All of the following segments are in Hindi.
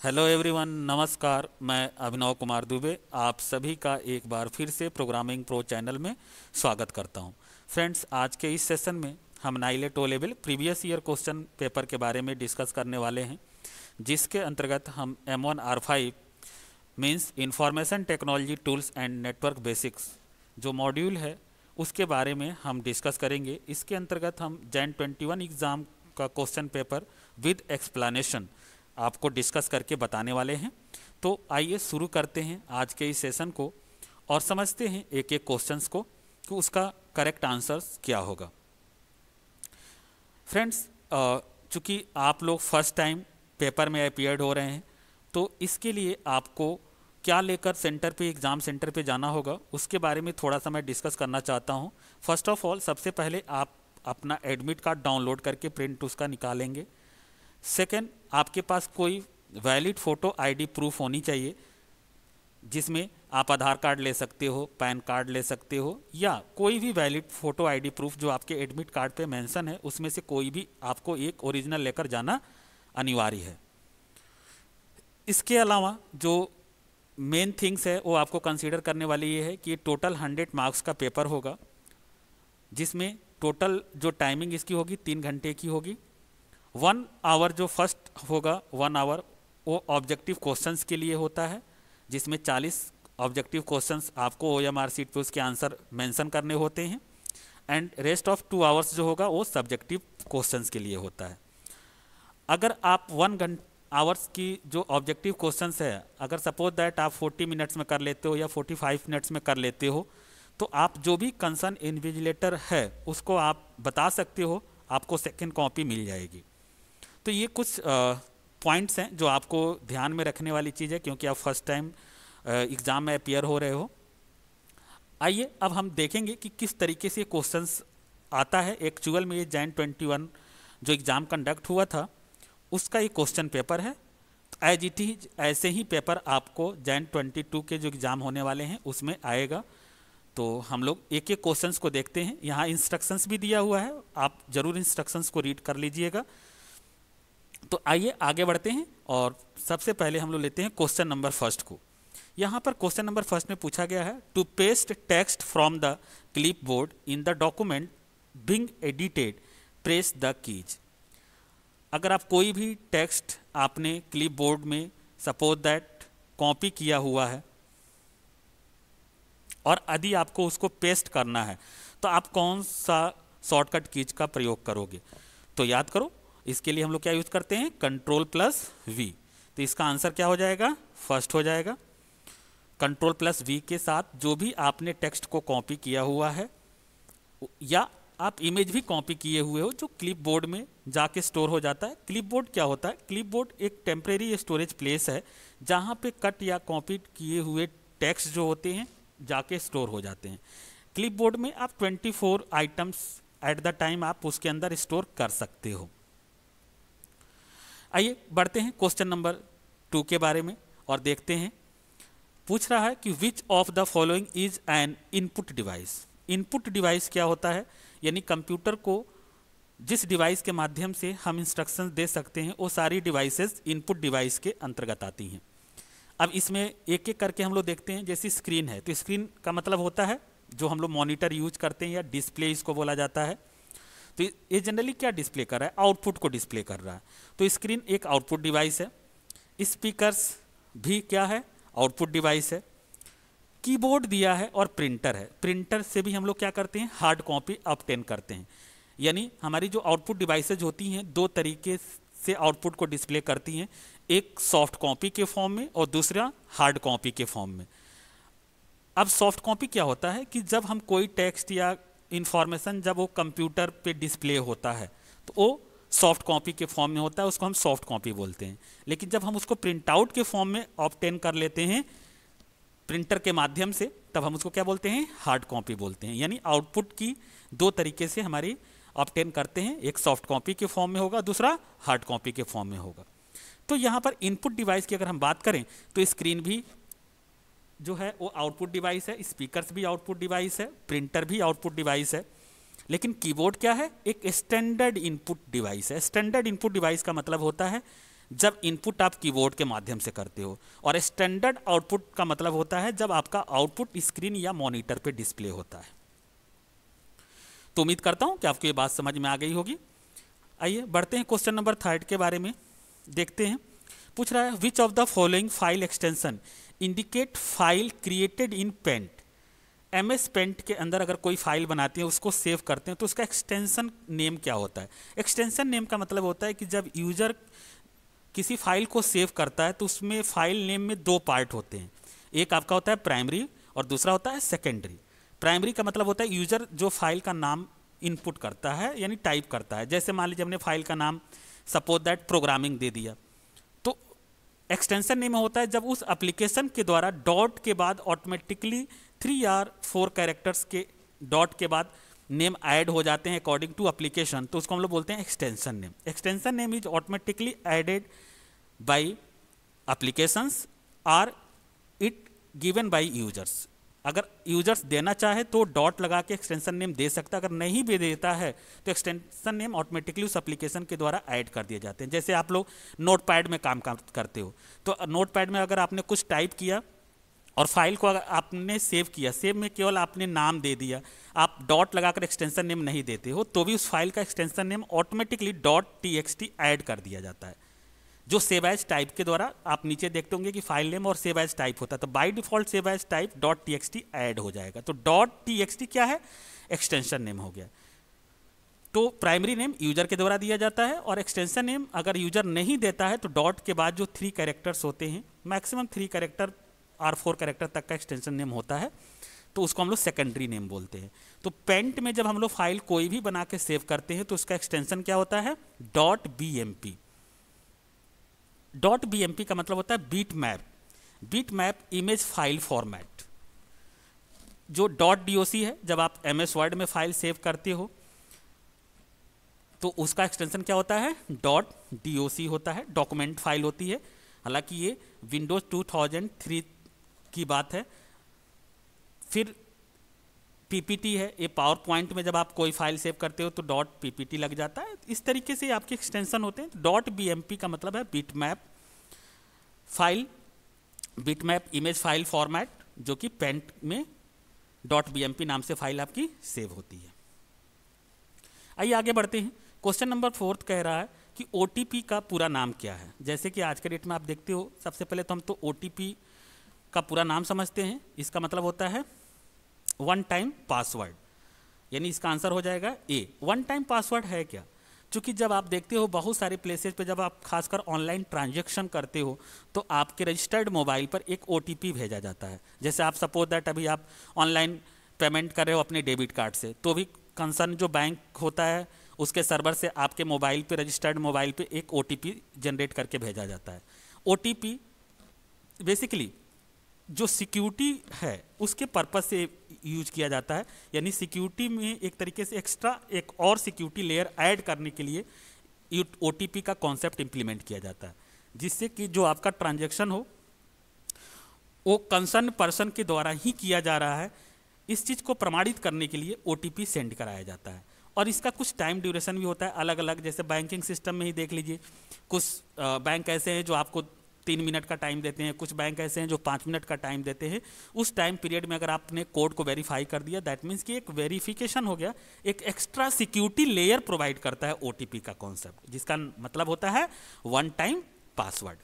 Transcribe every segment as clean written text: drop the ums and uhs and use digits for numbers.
हेलो एवरीवन, नमस्कार। मैं अभिनव कुमार दुबे आप सभी का एक बार फिर से प्रोग्रामिंग प्रो चैनल में स्वागत करता हूं। फ्रेंड्स, आज के इस सेशन में हम NIELIT O level previous year question paper के बारे में डिस्कस करने वाले हैं, जिसके अंतर्गत हम M1R5 means information technology tools and network basics जो मॉड्यूल है उसके बारे में हम डिस्कस करेंगे। इसके अंतर्गत हम जैन 21 एग्ज़ाम का क्वेश्चन पेपर विद एक्सप्लेनेशन आपको डिस्कस करके बताने वाले हैं। तो आइए शुरू करते हैं आज के इस सेशन को और समझते हैं एक एक क्वेश्चंस को कि उसका करेक्ट आंसर्स क्या होगा। फ्रेंड्स, चूँकि आप लोग फर्स्ट टाइम पेपर में अपीयर्ड हो रहे हैं तो इसके लिए आपको क्या लेकर सेंटर पे एग्ज़ाम सेंटर पे जाना होगा उसके बारे में थोड़ा सा मैं डिस्कस करना चाहता हूँ। फर्स्ट ऑफ ऑल, सबसे पहले आप अपना एडमिट कार्ड डाउनलोड करके प्रिंट उसका निकालेंगे। सेकेंड, आपके पास कोई वैलिड फ़ोटो आईडी प्रूफ होनी चाहिए, जिसमें आप आधार कार्ड ले सकते हो, पैन कार्ड ले सकते हो, या कोई भी वैलिड फ़ोटो आईडी प्रूफ जो आपके एडमिट कार्ड पे मेंशन है उसमें से कोई भी आपको एक ओरिजिनल लेकर जाना अनिवार्य है। इसके अलावा जो मेन थिंग्स है वो आपको कंसीडर करने वाली ये है कि टोटल 100 मार्क्स का पेपर होगा, जिसमें टोटल जो टाइमिंग इसकी होगी 3 घंटे की होगी। 1 आवर जो फर्स्ट होगा 1 आवर वो ऑब्जेक्टिव क्वेश्चंस के लिए होता है, जिसमें 40 ऑब्जेक्टिव क्वेश्चंस आपको OMR शीट पे उसके आंसर मेंशन करने होते हैं। एंड रेस्ट ऑफ 2 आवर्स जो होगा वो सब्जेक्टिव क्वेश्चंस के लिए होता है। अगर आप 1 आवर्स की जो ऑब्जेक्टिव क्वेश्चंस है, अगर सपोज दैट आप 40 मिनट्स में कर लेते हो या 45 मिनट्स में कर लेते हो, तो आप जो भी कंसर्न इन्विजिलेटर है उसको आप बता सकते हो, आपको सेकेंड कॉपी मिल जाएगी। तो ये कुछ पॉइंट्स हैं जो आपको ध्यान में रखने वाली चीज़ है, क्योंकि आप फर्स्ट टाइम एग्ज़ाम में अपीयर हो रहे हो। आइए अब हम देखेंगे कि किस तरीके से क्वेश्चंस आता है। एक्चुअल में ये जैन 21 जो एग्ज़ाम कंडक्ट हुआ था उसका ये क्वेश्चन पेपर है। एज इट इज ऐसे ही पेपर आपको जैन 22 के जो एग्ज़ाम होने वाले हैं उसमें आएगा। तो हम लोग एक एक क्वेश्चंस को देखते हैं। यहाँ इंस्ट्रक्शंस भी दिया हुआ है, आप ज़रूर इंस्ट्रक्शंस को रीड कर लीजिएगा। तो आइए आगे बढ़ते हैं और सबसे पहले हम लोग लेते हैं क्वेश्चन नंबर फर्स्ट को। यहाँ पर क्वेश्चन नंबर फर्स्ट में पूछा गया है, to paste text from the clipboard in the document being edited press the keys. अगर आप कोई भी टेक्स्ट आपने क्लिप बोर्ड में सपोज दैट कॉपी किया हुआ है और यदि आपको उसको पेस्ट करना है तो आप कौन सा शॉर्टकट कीज का प्रयोग करोगे? तो याद करो, इसके लिए हम लोग क्या यूज करते हैं, Ctrl+V। तो इसका आंसर क्या हो जाएगा, फर्स्ट हो जाएगा। Ctrl+V के साथ जो भी आपने टेक्स्ट को कॉपी किया हुआ है या आप इमेज भी कॉपी किए हुए हो जो क्लिप बोर्ड में जाके स्टोर हो जाता है। क्लिप बोर्ड क्या होता है? क्लिप बोर्ड एक टेम्परेरी स्टोरेज प्लेस है जहाँ पे कट या कॉपी किए हुए टेक्स्ट जो होते हैं जाके स्टोर हो जाते हैं। क्लिप बोर्ड में आप 24 आइटम्स एट द टाइम आप उसके अंदर स्टोर कर सकते हो। आइए बढ़ते हैं क्वेश्चन नंबर 2 के बारे में और देखते हैं। पूछ रहा है कि विच of the following is an input device. Input device क्या होता है? यानी कंप्यूटर को जिस डिवाइस के माध्यम से हम इंस्ट्रक्शंस दे सकते हैं वो सारी डिवाइसेस इनपुट डिवाइस के अंतर्गत आती हैं। अब इसमें एक एक करके हम लोग देखते हैं। जैसी स्क्रीन है तो स्क्रीन का मतलब होता है जो हम लोग मॉनिटर यूज करते हैं या डिस्प्ले इसको बोला जाता है। तो ये जनरली क्या डिस्प्ले कर रहा है, आउटपुट को डिस्प्ले कर रहा है। तो स्क्रीन एक आउटपुट डिवाइस है। स्पीकर्स भी क्या है, आउटपुट डिवाइस है। कीबोर्ड दिया है और प्रिंटर है। प्रिंटर से भी हम लोग क्या करते हैं, हार्ड कॉपी ऑब्टेन करते हैं। यानी हमारी जो आउटपुट डिवाइसेज होती हैं 2 तरीके से आउटपुट को डिस्प्ले करती हैं, एक सॉफ्ट कॉपी के फॉर्म में और दूसरा हार्ड कॉपी के फॉर्म में। अब सॉफ्ट कॉपी क्या होता है कि जब हम कोई टेक्स्ट या इंफॉर्मेशन जब वो कंप्यूटर पे डिस्प्ले होता है तो वो सॉफ्ट कॉपी के फॉर्म में होता है, उसको हम सॉफ्ट कॉपी बोलते हैं। लेकिन जब हम उसको प्रिंट आउट के फॉर्म में ऑब्टेन कर लेते हैं प्रिंटर के माध्यम से, तब हम उसको क्या बोलते हैं, हार्ड कॉपी बोलते हैं। यानी आउटपुट की 2 तरीके से हमारी ऑब्टेन करते हैं, एक सॉफ्ट कॉपी के फॉर्म में होगा, दूसरा हार्ड कॉपी के फॉर्म में होगा। तो यहाँ पर इनपुट डिवाइस की अगर हम बात करें तो स्क्रीन भी जो है वो आउटपुट डिवाइस है, स्पीकर्स भी आउटपुट डिवाइस है, प्रिंटर भी आउटपुट डिवाइस है। लेकिन कीबोर्ड क्या है, एक स्टैंडर्ड इनपुट डिवाइस है। स्टैंडर्ड इनपुट डिवाइस का मतलब होता है जब इनपुट आप कीबोर्ड के माध्यम से करते हो, और स्टैंडर्ड आउटपुट का मतलब होता है जब आपका आउटपुट स्क्रीन या मॉनिटर पे डिस्प्ले होता है। तो उम्मीद करता हूं कि आपको ये बात समझ में आ गई होगी। आइए बढ़ते हैं क्वेश्चन नंबर 3 के बारे में देखते हैं। पूछ रहा है which of the following file extension indicate file created in paint. MS paint के अंदर अगर कोई फाइल बनाते हैं, उसको सेव करते हैं, तो उसका एक्सटेंशन नेम क्या होता है? एक्सटेंशन नेम का मतलब होता है कि जब यूजर किसी फाइल को सेव करता है तो उसमें फाइल नेम में 2 पार्ट होते हैं। एक आपका होता है प्राइमरी और दूसरा होता है सेकेंडरी। प्राइमरी का मतलब होता है यूजर जो फाइल का नाम इनपुट करता है यानी टाइप करता है। जैसे मान लीजिए हमने फाइल का नाम सपोज दैट प्रोग्रामिंग दे दिया, तो एक्सटेंशन नेम होता है जब उस एप्लीकेशन के द्वारा डॉट के बाद ऑटोमेटिकली 3 या 4 कैरेक्टर्स के डॉट के बाद नेम ऐड हो जाते हैं अकॉर्डिंग टू एप्लीकेशन, तो उसको हम लोग बोलते हैं extension name. Extension name is automatically added by applications or it given by users. अगर यूजर्स देना चाहे तो डॉट लगा के एक्सटेंशन नेम दे सकता है, अगर नहीं भी देता है तो एक्सटेंशन नेम ऑटोमेटिकली उस एप्लीकेशन के द्वारा ऐड कर दिए जाते हैं। जैसे आप लोग नोटपैड में काम करते हो, तो नोटपैड में अगर आपने कुछ टाइप किया और फाइल को अगर आपने सेव किया, सेव में केवल आपने नाम दे दिया, आप डॉट लगाकर एक्सटेंशन नेम नहीं देते हो, तो भी उस फाइल का extension name automatically .txt add कर दिया जाता है, जो सेव एज टाइप के द्वारा। आप नीचे देखते होंगे कि फाइल नेम और सेव एज टाइप होता है, तो by default save as type .txt add हो जाएगा। तो .txt क्या है? एक्सटेंशन नेम हो गया। तो प्राइमरी नेम यूजर के द्वारा दिया जाता है, और एक्सटेंशन नेम अगर यूजर नहीं देता है तो डॉट के बाद जो 3 कैरेक्टर्स होते हैं, मैक्सिमम 3 कैरेक्टर और 4 कैरेक्टर तक का एक्सटेंशन नेम होता है, तो उसको हम लोग सेकेंडरी नेम बोलते हैं। तो पेंट में जब हम लोग फाइल कोई भी बना के सेव करते हैं तो उसका एक्सटेंशन क्या होता है? .bmp। .bmp का मतलब होता है bit map. Bit map image file format. जो .doc है, जब आप MS वर्ड में फाइल सेव करते हो तो उसका एक्सटेंशन क्या होता है? .doc होता है, डॉक्यूमेंट फाइल होती है। हालांकि ये विंडोज 2003 की बात है। फिर PPT है, ये पावर पॉइंट में जब आप कोई फाइल सेव करते हो तो .ppt लग जाता है। इस तरीके से आपके एक्सटेंशन होते हैं। .bmp का मतलब है bit map file, bit map image file format, जो कि पेंट में .bmp नाम से फाइल आपकी सेव होती है। आइए आगे बढ़ते हैं। क्वेश्चन नंबर 4 कह रहा है कि OTP का पूरा नाम क्या है? जैसे कि आज के डेट में आप देखते हो, सबसे पहले तो हम तो OTP का पूरा नाम समझते हैं। इसका मतलब होता है वन टाइम पासवर्ड, यानी इसका आंसर हो जाएगा ए। वन टाइम पासवर्ड है क्या? क्योंकि जब आप देखते हो बहुत सारे प्लेसेस पे जब आप खासकर ऑनलाइन ट्रांजैक्शन करते हो तो आपके रजिस्टर्ड मोबाइल पर एक OTP भेजा जाता है। जैसे आप सपोज दैट अभी आप ऑनलाइन पेमेंट कर रहे हो अपने डेबिट कार्ड से, तो भी कंसर्न जो बैंक होता है उसके सर्वर से आपके मोबाइल पे, रजिस्टर्ड मोबाइल पे एक OTP जनरेट करके भेजा जाता है। OTP बेसिकली जो सिक्योरिटी है उसके पर्पस से यूज किया जाता है, यानी सिक्योरिटी में एक तरीके से एक्स्ट्रा एक और सिक्योरिटी लेयर ऐड करने के लिए OTP का कॉन्सेप्ट इंप्लीमेंट किया जाता है, जिससे कि जो आपका ट्रांजैक्शन हो वो कंसर्न पर्सन के द्वारा ही किया जा रहा है। इस चीज़ को प्रमाणित करने के लिए OTP सेंड कराया जाता है, और इसका कुछ टाइम ड्यूरेशन भी होता है अलग अलग। जैसे बैंकिंग सिस्टम में ही देख लीजिए, कुछ बैंक ऐसे हैं जो आपको 3 मिनट का टाइम देते हैं, कुछ बैंक ऐसे हैं जो 5 मिनट का टाइम देते हैं। उस टाइम पीरियड में अगर आपने कोड को वेरीफाई कर दिया, दैट मीन्स कि एक वेरिफिकेशन हो गया, एक एक्स्ट्रा सिक्योरिटी लेयर प्रोवाइड करता है OTP का कॉन्सेप्ट, जिसका मतलब होता है one time password.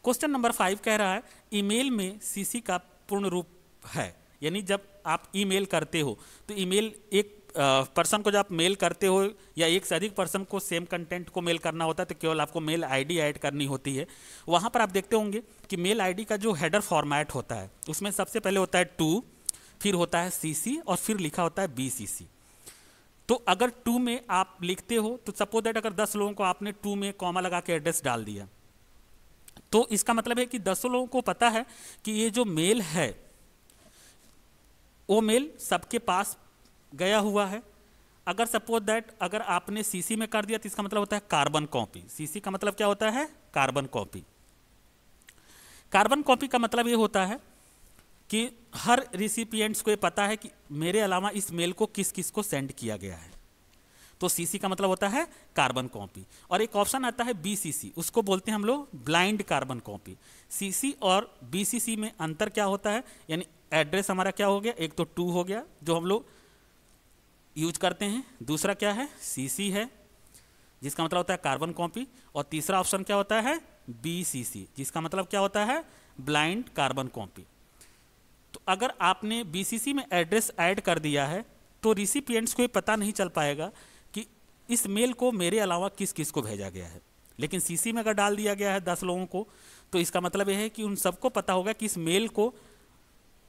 Question number 5 कह रहा है ईमेल में CC का पूर्ण रूप है, यानी जब आप ईमेल करते हो तो ईमेल एक पर्सन को जब आप मेल करते हो या एक से अधिक पर्सन को सेम कंटेंट को मेल करना होता है तो केवल आपको मेल ID ऐड करनी होती है। वहाँ पर आप देखते होंगे कि मेल ID का जो हेडर फॉर्मेट होता है उसमें सबसे पहले होता है टू, फिर होता है CC और फिर लिखा होता है BCC। तो अगर टू में आप लिखते हो तो सपोज दैट अगर 10 लोगों को आपने टू में कॉमा लगा के एड्रेस डाल दिया, तो इसका मतलब है कि 10 लोगों को पता है कि ये जो मेल है वो मेल सबके पास गया हुआ है। अगर सपोज दैट अगर आपने CC में कर दिया तो इसका मतलब होता है कार्बन कॉपी। CC का मतलब क्या होता है? Carbon copy. कार्बन कॉपी का मतलब ये होता है कि हर रिसिपिएंट्स को ये पता है कि मेरे अलावा इस मेल को किस किस को सेंड किया गया है। तो सीसी का मतलब होता है कार्बन कॉपी। और एक ऑप्शन आता है बीसीसी, उसको बोलते हैं हम लोग ब्लाइंड कार्बन कॉपी। सीसी और बीसीसी में अंतर क्या होता है, यानी एड्रेस हमारा क्या हो गया, एक तो 2 हो गया जो हम लोग यूज करते हैं, दूसरा क्या है सीसी है जिसका मतलब होता है कार्बन कॉपी, और तीसरा ऑप्शन क्या होता है बीसीसी जिसका मतलब क्या होता है ब्लाइंड कार्बन कॉपी। तो अगर आपने बीसीसी में एड्रेस ऐड कर दिया है तो रिसिपिएंट्स को ये पता नहीं चल पाएगा कि इस मेल को मेरे अलावा किस किस को भेजा गया है। लेकिन सीसी में अगर डाल दिया गया है 10 लोगों को तो इसका मतलब यह है कि उन सबको पता होगा कि इस मेल को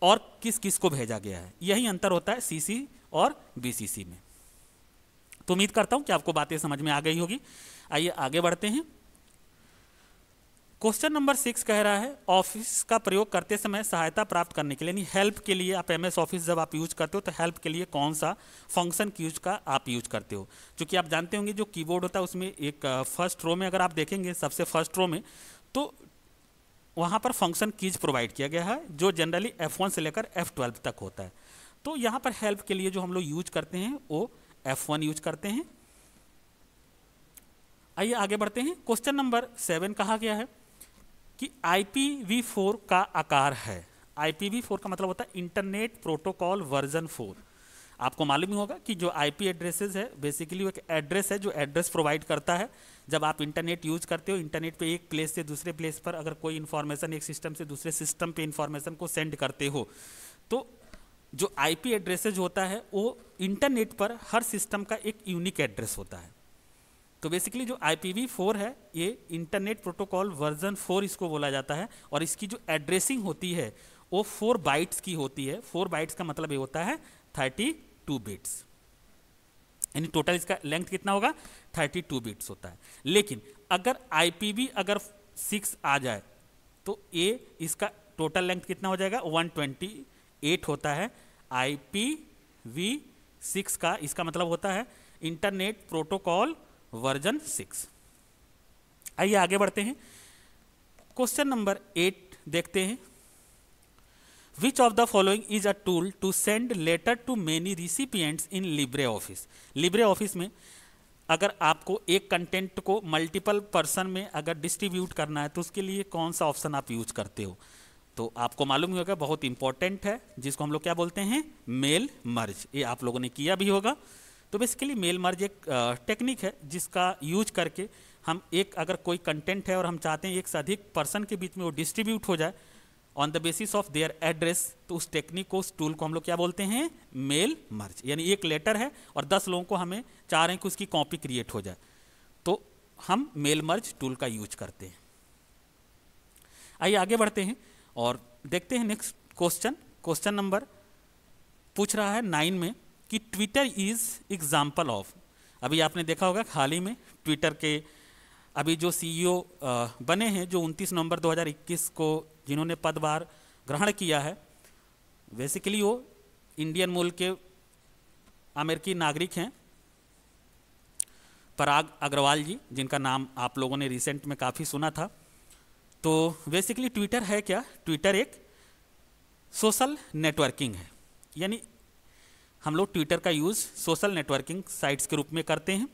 और किस किस को भेजा गया है। यही अंतर होता है सीसी और बीसीसी में। तो उम्मीद करता हूं कि आपको बातें समझ में आ गई होगी। आइए आगे बढ़ते हैं। क्वेश्चन नंबर 6 कह रहा है ऑफिस का प्रयोग करते समय सहायता प्राप्त करने के लिए, यानी हेल्प के लिए, आप एमएस ऑफिस जब आप यूज करते हो तो हेल्प के लिए कौन सा फंक्शन कीज का आप यूज करते हो। क्योंकि आप जानते होंगे जो कीबोर्ड होता है उसमें एक फर्स्ट रो में अगर आप देखेंगे सबसे फर्स्ट रो में तो वहाँ पर फंक्शन कीज प्रोवाइड किया गया है जो जनरली F1 से लेकर F12 तक होता है। तो यहाँ पर हेल्प के लिए जो हम लोग यूज करते हैं वो F1 यूज करते हैं। आइए आगे बढ़ते हैं। क्वेश्चन नंबर 7 कहा गया है कि IPv4 का आकार है। IPv4 का मतलब होता है इंटरनेट प्रोटोकॉल वर्जन 4। आपको मालूम ही होगा कि जो IP एड्रेसेस है बेसिकली वो एक एड्रेस है जो एड्रेस प्रोवाइड करता है। जब आप इंटरनेट यूज करते हो, इंटरनेट पे एक प्लेस से दूसरे प्लेस पर अगर कोई इन्फॉर्मेशन एक सिस्टम से दूसरे सिस्टम पे इन्फॉर्मेशन को सेंड करते हो तो जो IP एड्रेसेज होता है वो इंटरनेट पर हर सिस्टम का एक यूनिक एड्रेस होता है। तो बेसिकली जो IPv4 है ये इंटरनेट प्रोटोकॉल वर्जन 4 इसको बोला जाता है, और इसकी जो एड्रेसिंग होती है वो 4 बाइट्स की होती है। 4 बाइट्स का मतलब ये होता है 32 बिट्स, यानी टोटल इसका लेंथ कितना होगा 32 बिट्स होता है। लेकिन अगर IPv6 आ जाए तो ये इसका टोटल लेंथ कितना हो जाएगा 128 होता है। IPv6 का इसका मतलब होता है इंटरनेट प्रोटोकॉल वर्जन 6। आइए आगे बढ़ते हैं। क्वेश्चन नंबर 8 देखते हैं। Which of the following is a tool to send letter to many recipients in LibreOffice? LibreOffice में अगर आपको एक कंटेंट को मल्टीपल पर्सन में अगर डिस्ट्रीब्यूट करना है तो उसके लिए कौन सा ऑप्शन आप यूज करते हो। तो आपको मालूम ही होगा बहुत इंपॉर्टेंट है जिसको हम लोग क्या बोलते हैं मेल मर्ज। ये आप लोगों ने किया भी होगा। तो बेसिकली मेल मर्ज एक टेक्निक है जिसका यूज करके हम एक अगर कोई कंटेंट है और हम चाहते हैं एक से अधिक पर्सन के बीच में वो डिस्ट्रीब्यूट हो जाए on the basis of there address, तो उस टेक्निक को उस टूल को हम लोग क्या बोलते हैं मेल मर्ज। यानी एक लेटर है और 10 लोगों को हमें चाह रहे हैं कि उसकी कॉपी क्रिएट हो जाए तो हम मेल मर्ज टूल का यूज करते हैं। आइए आगे बढ़ते हैं और देखते हैं नेक्स्ट क्वेश्चन। क्वेश्चन नंबर पूछ रहा है 9 में कि ट्विटर इज एग्जाम्पल ऑफ। अभी आपने देखा होगा हाल ही में ट्विटर के अभी जो CEO बने हैं जो 29 नवंबर 2021 को जिन्होंने पदभार ग्रहण किया है, बेसिकली वो इंडियन मूल के अमेरिकी नागरिक हैं पराग अग्रवाल जी, जिनका नाम आप लोगों ने रिसेंट में काफ़ी सुना था। तो बेसिकली ट्विटर है क्या, ट्विटर एक सोशल नेटवर्किंग है, यानी हम लोग ट्विटर का यूज़ सोशल नेटवर्किंग साइट्स के रूप में करते हैं।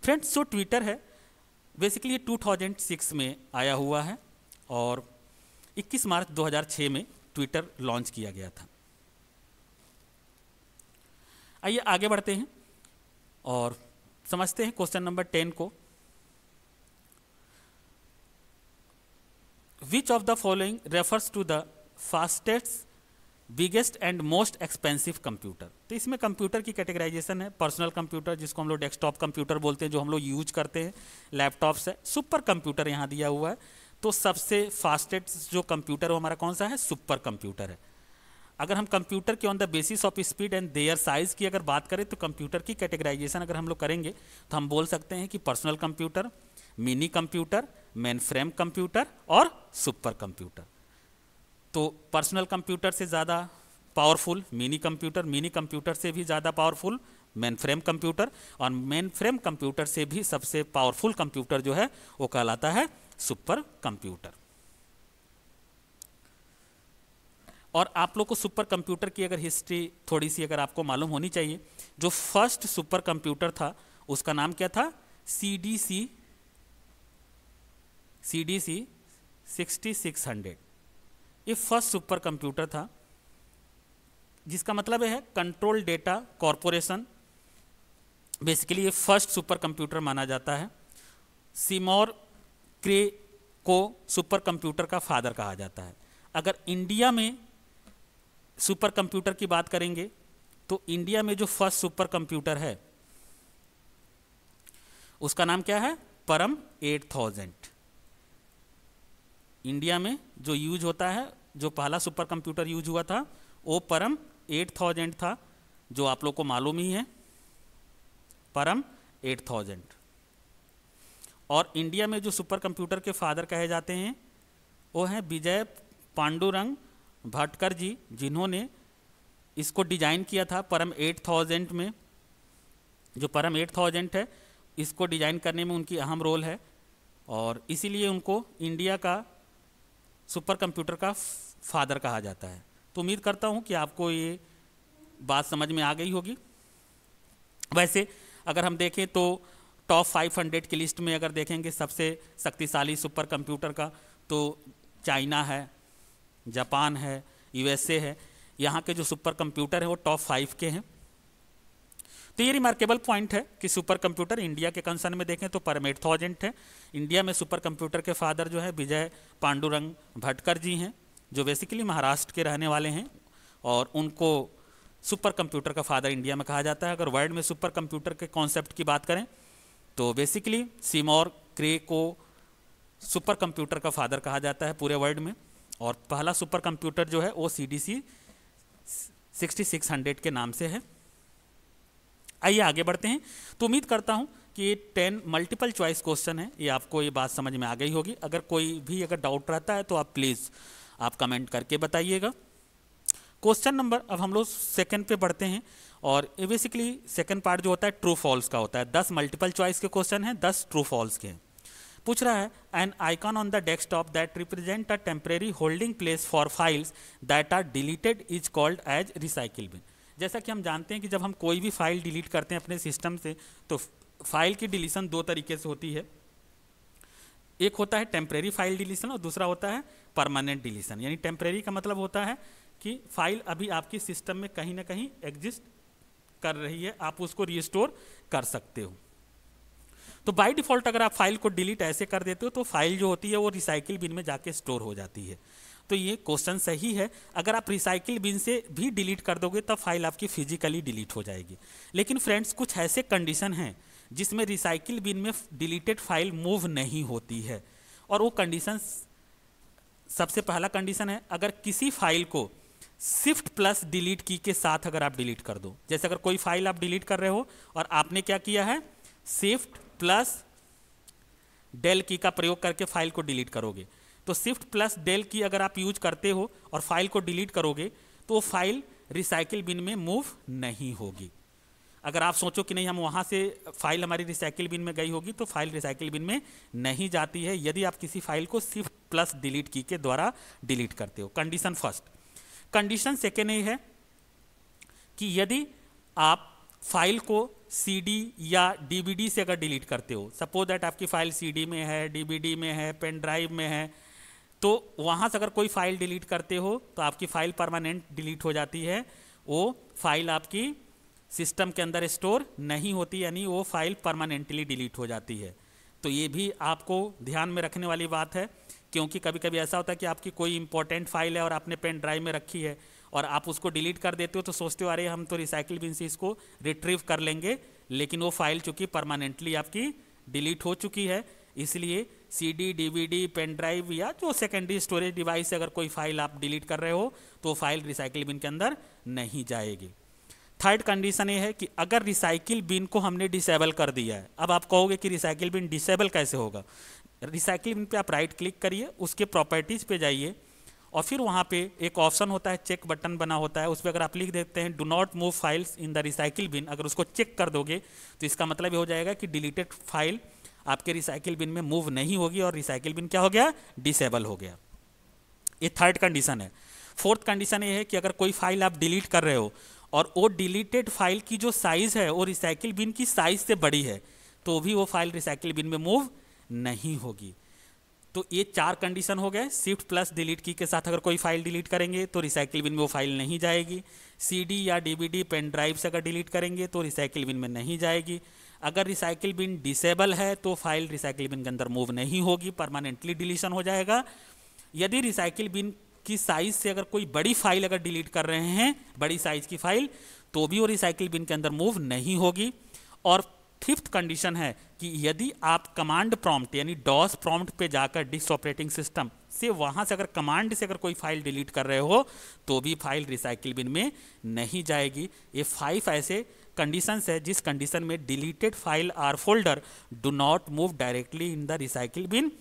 फ्रेंड्स जो ट्विटर है बेसिकली ये 2006 में आया हुआ है और 21 मार्च 2006 में ट्विटर लॉन्च किया गया था। आइए आगे बढ़ते हैं और समझते हैं क्वेश्चन नंबर 10 को। Which of the following refers to the fastest biggest and most expensive computer. तो इसमें कंप्यूटर की कैटेगराइजेशन है पर्सनल कंप्यूटर जिसको हम लोग डेस्कटॉप कंप्यूटर बोलते हैं जो हम लोग यूज करते हैं लैपटॉप से। सुपर कंप्यूटर यहाँ दिया हुआ है, तो सबसे फास्टेस्ट जो कंप्यूटर वो हमारा कौन सा है सुपर कंप्यूटर है। अगर हम कंप्यूटर के on the basis of speed and their size की अगर बात करें तो कंप्यूटर की कैटेगराइजेशन अगर हम लोग करेंगे तो हम बोल सकते हैं कि personal computer, mini computer, main frame computer और सुपर कंप्यूटर। तो पर्सनल कंप्यूटर से ज़्यादा पावरफुल मिनी कंप्यूटर से भी ज़्यादा पावरफुल मेन फ्रेम कंप्यूटर, और मेन फ्रेम कंप्यूटर से भी सबसे पावरफुल कंप्यूटर जो है वो कहलाता है सुपर कंप्यूटर। और आप लोग को सुपर कंप्यूटर की अगर हिस्ट्री थोड़ी सी अगर आपको मालूम होनी चाहिए, जो फर्स्ट सुपर कंप्यूटर था उसका नाम क्या था? CDC 6600। ये फर्स्ट सुपर कंप्यूटर था, जिसका मतलब है कंट्रोल डेटा कॉरपोरेशन। बेसिकली ये फर्स्ट सुपर कंप्यूटर माना जाता है। सीमोर क्रे को सुपर कंप्यूटर का फादर कहा जाता है। अगर इंडिया में सुपर कंप्यूटर की बात करेंगे तो इंडिया में जो फर्स्ट सुपर कंप्यूटर है उसका नाम क्या है? परम 8000। इंडिया में जो यूज होता है, जो पहला सुपर कंप्यूटर यूज हुआ था वो परम 8000 था, जो आप लोग को मालूम ही है, परम 8000। और इंडिया में जो सुपर कंप्यूटर के फादर कहे जाते हैं वो हैं विजय पांडुरंग भटकर जी, जिन्होंने इसको डिजाइन किया था परम 8000 में। जो परम 8000 है इसको डिजाइन करने में उनकी अहम रोल है, और इसीलिए उनको इंडिया का सुपर कंप्यूटर का फादर कहा जाता है। तो उम्मीद करता हूँ कि आपको ये बात समझ में आ गई होगी। वैसे अगर हम देखें तो टॉप 500 की लिस्ट में अगर देखेंगे सबसे शक्तिशाली सुपर कंप्यूटर का, तो चाइना है, जापान है, USA है। यहाँ के जो सुपर कंप्यूटर हैं वो टॉप 5 के हैं। तो ये रिमार्केबल पॉइंट है कि सुपर कंप्यूटर इंडिया के कंसर्न में देखें तो परम 8000 है। इंडिया में सुपर कंप्यूटर के फादर जो है विजय पांडुरंग भटकर जी हैं, जो बेसिकली महाराष्ट्र के रहने वाले हैं, और उनको सुपर कंप्यूटर का फादर इंडिया में कहा जाता है। अगर वर्ल्ड में सुपर कंप्यूटर के कॉन्सेप्ट की बात करें तो बेसिकली सीमोर क्रे को सुपर कंप्यूटर का फादर कहा जाता है पूरे वर्ल्ड में, और पहला सुपर कंप्यूटर जो है वो CDC 6600 के नाम से है। आइए आगे बढ़ते हैं। तो उम्मीद करता हूं कि ये 10 मल्टीपल चॉइस क्वेश्चन है, ये आपको ये बात समझ में आ गई होगी। अगर कोई भी अगर डाउट रहता है तो आप प्लीज़ आप कमेंट करके बताइएगा। क्वेश्चन नंबर, अब हम लोग सेकंड पे बढ़ते हैं, और ये बेसिकली सेकंड पार्ट जो होता है ट्रू फॉल्स का होता है। 10 मल्टीपल चॉइस के क्वेश्चन हैं, 10 ट्रू फॉल्स के हैं। पूछ रहा है an icon on the desktop that represent a temporary holding place for files that are deleted is called as recycle bin. जैसा कि हम जानते हैं कि जब हम कोई भी फाइल डिलीट करते हैं अपने सिस्टम से तो फाइल की डिलीशन 2 तरीके से होती है। एक होता है टेम्परेरी फाइल डिलीशन और दूसरा होता है परमानेंट डिलीशन। यानी टेम्परेरी का मतलब होता है कि फाइल अभी आपकी सिस्टम में कहीं ना कहीं एग्जिस्ट कर रही है, आप उसको रिस्टोर कर सकते हो। तो बाय डिफॉल्ट अगर आप फाइल को डिलीट ऐसे कर देते हो तो फाइल जो होती है वो रिसाइकिल बिन में जाके स्टोर हो जाती है। तो ये क्वेश्चन सही है। अगर आप रिसाइकिल बिन से भी डिलीट कर दोगे तब फाइल आपकी फिजिकली डिलीट हो जाएगी। लेकिन फ्रेंड्स कुछ ऐसे कंडीशन हैं जिसमें रिसाइकिल बिन में डिलीटेड फाइल मूव नहीं होती है, और वो कंडीशन, सबसे पहला कंडीशन है अगर किसी फाइल को शिफ्ट प्लस डिलीट की के साथ अगर आप डिलीट कर दो। जैसे अगर कोई फाइल आप डिलीट कर रहे हो और आपने क्या किया है, शिफ्ट प्लस डेल की का प्रयोग करके फाइल को डिलीट करोगे, तो शिफ्ट प्लस डेल की अगर आप यूज करते हो और फाइल को डिलीट करोगे तो फाइल रिसाइकिल बिन में मूव नहीं होगी। अगर आप सोचो कि नहीं हम वहाँ से फाइल हमारी रिसाइकिल बिन में गई होगी, तो फाइल रिसाइकिल बिन में नहीं जाती है यदि आप किसी फाइल को शिफ्ट प्लस डिलीट की के द्वारा डिलीट करते हो। Condition first. कंडीशन सेकेंड ये है कि यदि आप फाइल को CD या DVD से अगर डिलीट करते हो, सपोज दैट आपकी फाइल CD में है, DVD में है, पेन ड्राइव में है, तो वहाँ से अगर कोई फाइल डिलीट करते हो तो आपकी फाइल परमानेंट डिलीट हो जाती है, वो फाइल आपकी सिस्टम के अंदर स्टोर नहीं होती, यानी वो फाइल परमानेंटली डिलीट हो जाती है। तो ये भी आपको ध्यान में रखने वाली बात है, क्योंकि कभी कभी ऐसा होता है कि आपकी कोई इंपॉर्टेंट फाइल है और आपने पेन ड्राइव में रखी है और आप उसको डिलीट कर देते हो, तो सोचते हो अरे हम तो रिसाइकिल बिन से इसको रिट्रीव कर लेंगे, लेकिन वो फाइल चूंकि परमानेंटली आपकी डिलीट हो चुकी है, इसलिए CD, DVD, पेन ड्राइव या जो सेकेंडरी स्टोरेज डिवाइस से अगर कोई फाइल आप डिलीट कर रहे हो तो फाइल रिसाइकिल बिन के अंदर नहीं जाएगी। थर्ड कंडीशन ये है कि अगर रिसाइकिल बिन को हमने डिसेबल कर दिया है, अब आप कहोगे कि रिसाइकिल बिन डिसेबल कैसे होगा। रिसाइकिल बिन पे आप राइट क्लिक करिए, उसके प्रॉपर्टीज पे जाइए और फिर वहाँ पे एक ऑप्शन होता है, चेक बटन बना होता है, उस पर अगर आप लिख देते हैं do not move files in the recycle bin, अगर उसको चेक कर दोगे तो इसका मतलब ये हो जाएगा कि डिलीटेड फाइल आपके रिसाइकिल बिन में मूव नहीं होगी और रिसाइकिल बिन क्या हो गया, डिसेबल हो गया। ये थर्ड कंडीशन है। फोर्थ कंडीशन ये है कि अगर कोई फाइल आप डिलीट कर रहे हो और वो डिलीटेड फाइल की जो साइज है वो रिसाइकिल बिन की साइज से बड़ी है, तो भी वो फाइल रिसाइकिल बिन में मूव नहीं होगी। तो ये 4 कंडीशन हो गए। शिफ्ट प्लस डिलीट की के साथ अगर कोई फाइल डिलीट करेंगे तो रिसाइकिल बिन में वो फाइल नहीं जाएगी। सीडी या डीवीडी पेन ड्राइव से अगर डिलीट करेंगे तो रिसाइकिल बिन में नहीं जाएगी। अगर रिसाइकिल बिन डिसेबल है तो फाइल रिसाइकिल बिन के अंदर मूव नहीं होगी, परमानेंटली डिलीशन हो जाएगा। यदि रिसाइकिल बिन की साइज से अगर कोई बड़ी फाइल अगर डिलीट कर रहे हैं, बड़ी साइज की फाइल, तो भी वो रिसाइकिल बिन के अंदर मूव नहीं होगी। और फिफ्थ कंडीशन है कि यदि आप कमांड प्रॉम्प्ट यानी डॉस प्रॉम्प्ट पे जाकर डिस्क ऑपरेटिंग सिस्टम से वहां से अगर कमांड से अगर कोई फाइल डिलीट कर रहे हो तो भी फाइल रिसाइकिल बिन में नहीं जाएगी। ये 5 ऐसे कंडीशंस है जिस कंडीशन में deleted file or folder do not move directly in the recycle bin,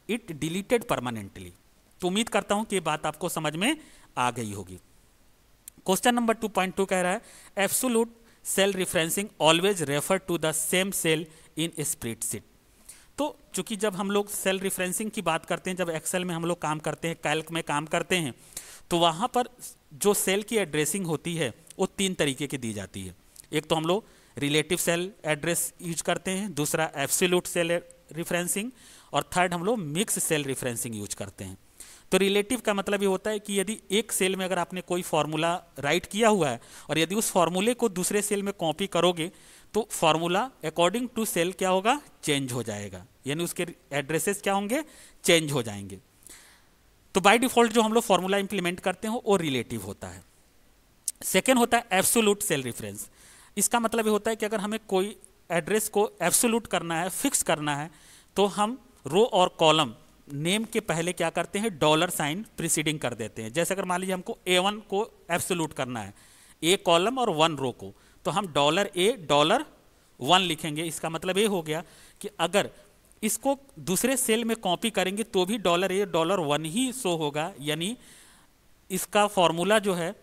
it deleted permanently. तो उम्मीद करता हूं कि ये बात आपको समझ में आ गई होगी। क्वेश्चन नंबर 2.2 कह रहा है absolute cell referencing always refer to the same cell in spreadsheet. तो चूंकि जब हम लोग सेल रिफरेंसिंग की बात करते हैं, जब एक्सेल में हम लोग काम करते हैं, कैल्क में काम करते हैं, तो वहाँ पर जो सेल की एड्रेसिंग होती है वो 3 तरीके की दी जाती है। एक तो हम लोग रिलेटिव सेल एड्रेस यूज करते हैं, दूसरा एब्सोल्यूट सेल रिफरेंसिंग, और थर्ड हम लोग मिक्स सेल रिफरेंसिंग यूज करते हैं। तो रिलेटिव का मतलब ये होता है कि यदि एक सेल में अगर आपने कोई फॉर्मूला राइट किया हुआ है और यदि उस फॉर्मूले को दूसरे सेल में कॉपी करोगे तो फॉर्मूला अकॉर्डिंग टू सेल क्या होगा, चेंज हो जाएगा, यानी उसके एड्रेसेस क्या होंगे, चेंज हो जाएंगे। तो बाय डिफॉल्ट जो हम लोग फॉर्मूला इंप्लीमेंट करते हैं वो रिलेटिव होता है। सेकेंड होता है एब्सोल्यूट सेल रिफरेंस। इसका मतलब ये होता है कि अगर हमें कोई एड्रेस को एब्सोल्यूट करना है, फिक्स करना है, तो हम रो और कॉलम नेम के पहले क्या करते हैं, डॉलर साइन प्रीसीडिंग कर देते हैं। जैसे अगर मान लीजिए हमको A1 को एब्सोल्यूट करना है, A कॉलम और 1 रो को, तो हम $A $1 लिखेंगे। इसका मतलब ये हो गया कि अगर इसको दूसरे सेल में कॉपी करेंगे तो भी $A $1 ही शो होगा, यानी इसका फॉर्मूला जो है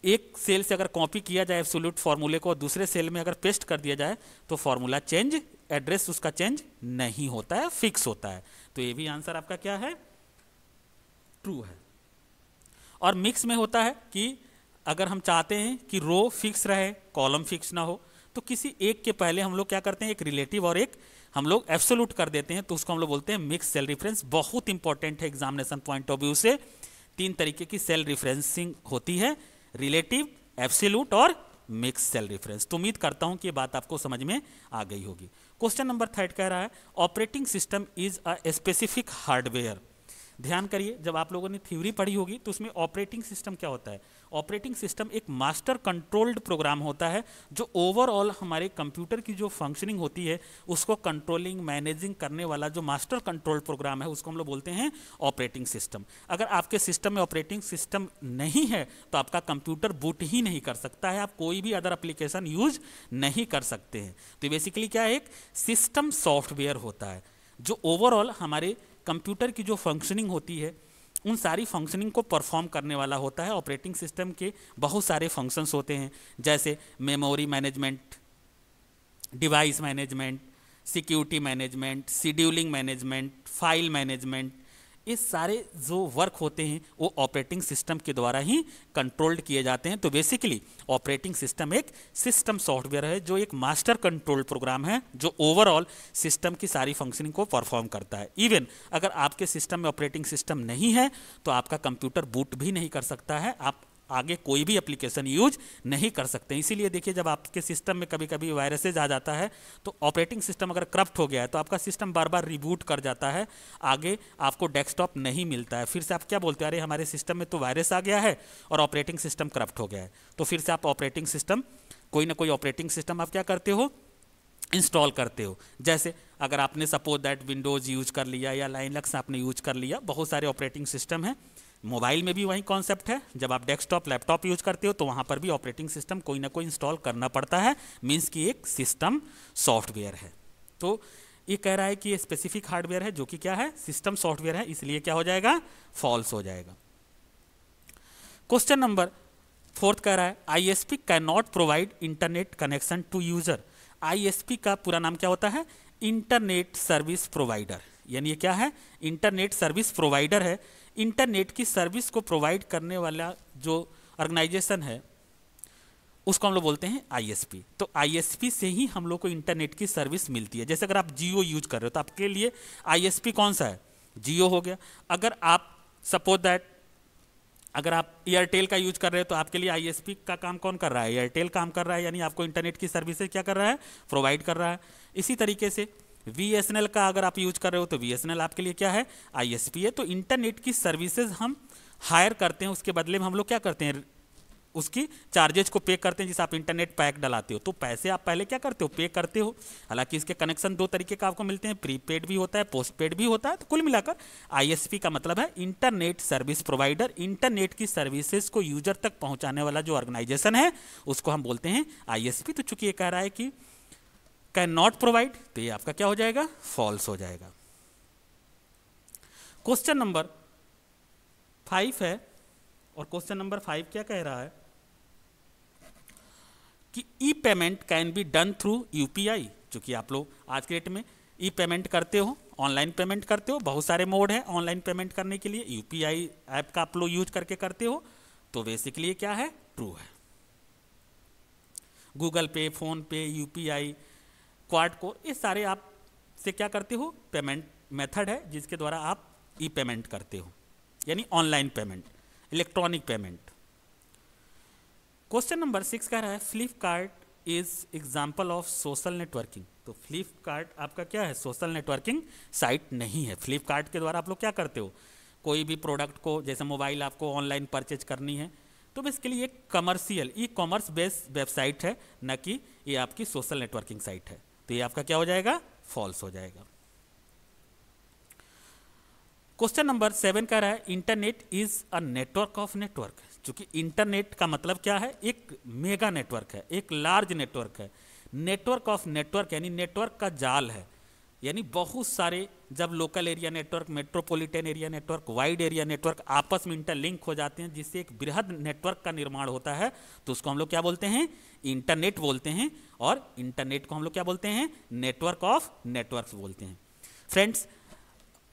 एक सेल से अगर कॉपी किया जाए एब्सोल्यूट फॉर्मूले को दूसरे सेल में अगर पेस्ट कर दिया जाए तो फॉर्मूला चेंज, एड्रेस उसका चेंज नहीं होता है, फिक्स होता है। तो ये भी आंसर आपका क्या है, ट्रू है। और मिक्स में होता है कि अगर हम चाहते हैं कि रो फिक्स रहे, कॉलम फिक्स ना हो, तो किसी एक के पहले हम लोग क्या करते हैं, एक रिलेटिव और एक हम लोग एब्सोल्यूट कर देते हैं, तो उसको हम लोग बोलते हैं मिक्स सेल रिफरेंस। बहुत इंपॉर्टेंट है एग्जामिनेशन पॉइंट ऑफ व्यू से। 3 तरीके की सेल रिफरेंसिंग होती है, रिलेटिव, एब्सोल्यूट और मिक्स सेल रेफरेंस। तो उम्मीद करता हूं कि ये बात आपको समझ में आ गई होगी। क्वेश्चन नंबर 3 कह रहा है operating system is a specific hardware. ध्यान करिए, जब आप लोगों ने थ्योरी पढ़ी होगी तो उसमें ऑपरेटिंग सिस्टम क्या होता है, ऑपरेटिंग सिस्टम एक मास्टर कंट्रोल्ड प्रोग्राम होता है जो ओवरऑल हमारे कंप्यूटर की जो फंक्शनिंग होती है उसको कंट्रोलिंग, मैनेजिंग करने वाला जो मास्टर कंट्रोल्ड प्रोग्राम है उसको हम लोग बोलते हैं ऑपरेटिंग सिस्टम। अगर आपके सिस्टम में ऑपरेटिंग सिस्टम नहीं है तो आपका कंप्यूटर बूट ही नहीं कर सकता है, आप कोई भी अदर एप्लीकेशन यूज नहीं कर सकते हैं। तो बेसिकली क्या है, एक सिस्टम सॉफ्टवेयर होता है जो ओवरऑल हमारे कंप्यूटर की जो फंक्शनिंग होती है उन सारी फंक्शनिंग को परफॉर्म करने वाला होता है। ऑपरेटिंग सिस्टम के बहुत सारे फंक्शंस होते हैं, जैसे memory management, device management, security management, scheduling management, file management. ये सारे जो वर्क होते हैं वो ऑपरेटिंग सिस्टम के द्वारा ही कंट्रोल्ड किए जाते हैं। तो बेसिकली ऑपरेटिंग सिस्टम एक सिस्टम सॉफ्टवेयर है जो एक मास्टर कंट्रोल प्रोग्राम है जो ओवरऑल सिस्टम की सारी फंक्शनिंग को परफॉर्म करता है। इवन अगर आपके सिस्टम में ऑपरेटिंग सिस्टम नहीं है तो आपका कंप्यूटर बूट भी नहीं कर सकता है, आप आगे कोई भी एप्लीकेशन यूज नहीं कर सकते। इसीलिए देखिए, जब आपके सिस्टम में कभी कभी वायरसेज आ जाता है तो ऑपरेटिंग सिस्टम अगर करप्ट हो गया है तो आपका सिस्टम बार बार रिबूट कर जाता है, आगे आपको डेस्कटॉप नहीं मिलता है। फिर से आप क्या बोलते हैं, अरे हमारे सिस्टम में तो वायरस आ गया है और ऑपरेटिंग सिस्टम करप्ट हो गया है। तो फिर से आप ऑपरेटिंग सिस्टम, कोई ना कोई ऑपरेटिंग सिस्टम आप क्या करते हो, इंस्टॉल करते हो। जैसे अगर आपने सपोज दैट विंडोज़ यूज कर लिया या लाइनक्स आपने यूज कर लिया, बहुत सारे ऑपरेटिंग सिस्टम हैं। मोबाइल में भी वही कॉन्सेप्ट है, जब आप डेस्कटॉप लैपटॉप यूज करते हो तो वहाँ पर भी ऑपरेटिंग सिस्टम कोई ना कोई इंस्टॉल करना पड़ता है, मीन्स कि एक सिस्टम सॉफ्टवेयर है। तो ये कह रहा है कि ये स्पेसिफिक हार्डवेयर है जो कि क्या है, सिस्टम सॉफ्टवेयर है, इसलिए क्या हो जाएगा, फॉल्स हो जाएगा। क्वेश्चन नंबर 4 कह रहा है ISP can not provide internet connection to user. ISP का पूरा नाम क्या होता है, इंटरनेट सर्विस प्रोवाइडर। यानी ये क्या है, इंटरनेट सर्विस प्रोवाइडर है। इंटरनेट की सर्विस को प्रोवाइड करने वाला जो ऑर्गेनाइजेशन है उसको हम लोग बोलते हैं आईएसपी। तो आईएसपी से ही हम लोग को इंटरनेट की सर्विस मिलती है। जैसे अगर आप जियो यूज कर रहे हो तो आपके लिए आईएसपी कौन सा है, जियो हो गया। अगर आप सपोज दैट अगर आप एयरटेल का यूज कर रहे हो तो आपके लिए आईएसपी का काम कौन कर रहा है, एयरटेल काम कर रहा है, यानी आपको इंटरनेट की सर्विसेज क्या कर रहा है, प्रोवाइड कर रहा है। इसी तरीके से वीएसएनएल का अगर आप यूज कर रहे हो तो वीएसएनएल आपके लिए क्या है, आईएसपी है। तो इंटरनेट की सर्विसेज हम हायर करते हैं, उसके बदले में हम लोग क्या करते हैं, उसकी चार्जेज को पे करते हैं। जिसे आप इंटरनेट पैक डलाते हो तो पैसे आप पहले क्या करते हो, पे करते हो। हालांकि इसके कनेक्शन दो तरीके का आपको मिलते हैं, प्रीपेड भी होता है, पोस्टपेड भी होता है। तो कुल मिलाकर आईएसपी का मतलब है इंटरनेट सर्विस प्रोवाइडर। इंटरनेट की सर्विसेज को यूजर तक पहुंचाने वाला जो ऑर्गेनाइजेशन है उसको हम बोलते हैं आईएसपी। तो चूंकि ये कह रहा है कि कैन नॉट प्रोवाइड, तो ये आपका क्या हो जाएगा, फॉल्स हो जाएगा। क्वेश्चन नंबर 5 है, और क्वेश्चन नंबर 5 क्या कह रहा है कि e payment can be done through UPI. चूंकि आप लोग आज के डेट में ई पेमेंट करते हो, ऑनलाइन पेमेंट करते हो, बहुत सारे मोड है ऑनलाइन पेमेंट करने के लिए, यूपीआई ऐप का आप लोग यूज करके करते हो। तो बेसिकली क्या है, ट्रू है। गूगल पे, फोन पे, यूपीआई, क्वाड को, ये सारे आप से क्या करते हो, पेमेंट मेथड है जिसके द्वारा आप ई पेमेंट करते हो, यानी online payment, electronic payment. Question number 6 कह रहा है Flipkart is example of social networking. तो फ्लिपकार्ट आपका क्या है, सोशल नेटवर्किंग साइट नहीं है। फ्लिपकार्ट के द्वारा आप लोग क्या करते हो, कोई भी प्रोडक्ट को, जैसे मोबाइल आपको ऑनलाइन परचेज करनी है, तो बेसिकली एक commercial e commerce based website है, न कि ये आपकी सोशल नेटवर्किंग साइट है। तो ये आपका क्या हो जाएगा, फॉल्स हो जाएगा। क्वेश्चन नंबर 7 कह रहा है internet is a network of network. क्योंकि इंटरनेट का मतलब क्या है, एक मेगा नेटवर्क है, एक लार्ज नेटवर्क है। नेटवर्क ऑफ नेटवर्क यानी नेटवर्क का जाल है, यानी बहुत सारे जब local area network, metropolitan area network, wide area network आपस में इंटरलिंक हो जाते हैं, जिससे एक बृहद नेटवर्क का निर्माण होता है, तो उसको हम लोग क्या बोलते हैं, इंटरनेट बोलते हैं। और इंटरनेट को हम लोग क्या बोलते हैं, नेटवर्क ऑफ नेटवर्क्स बोलते हैं। फ्रेंड्स,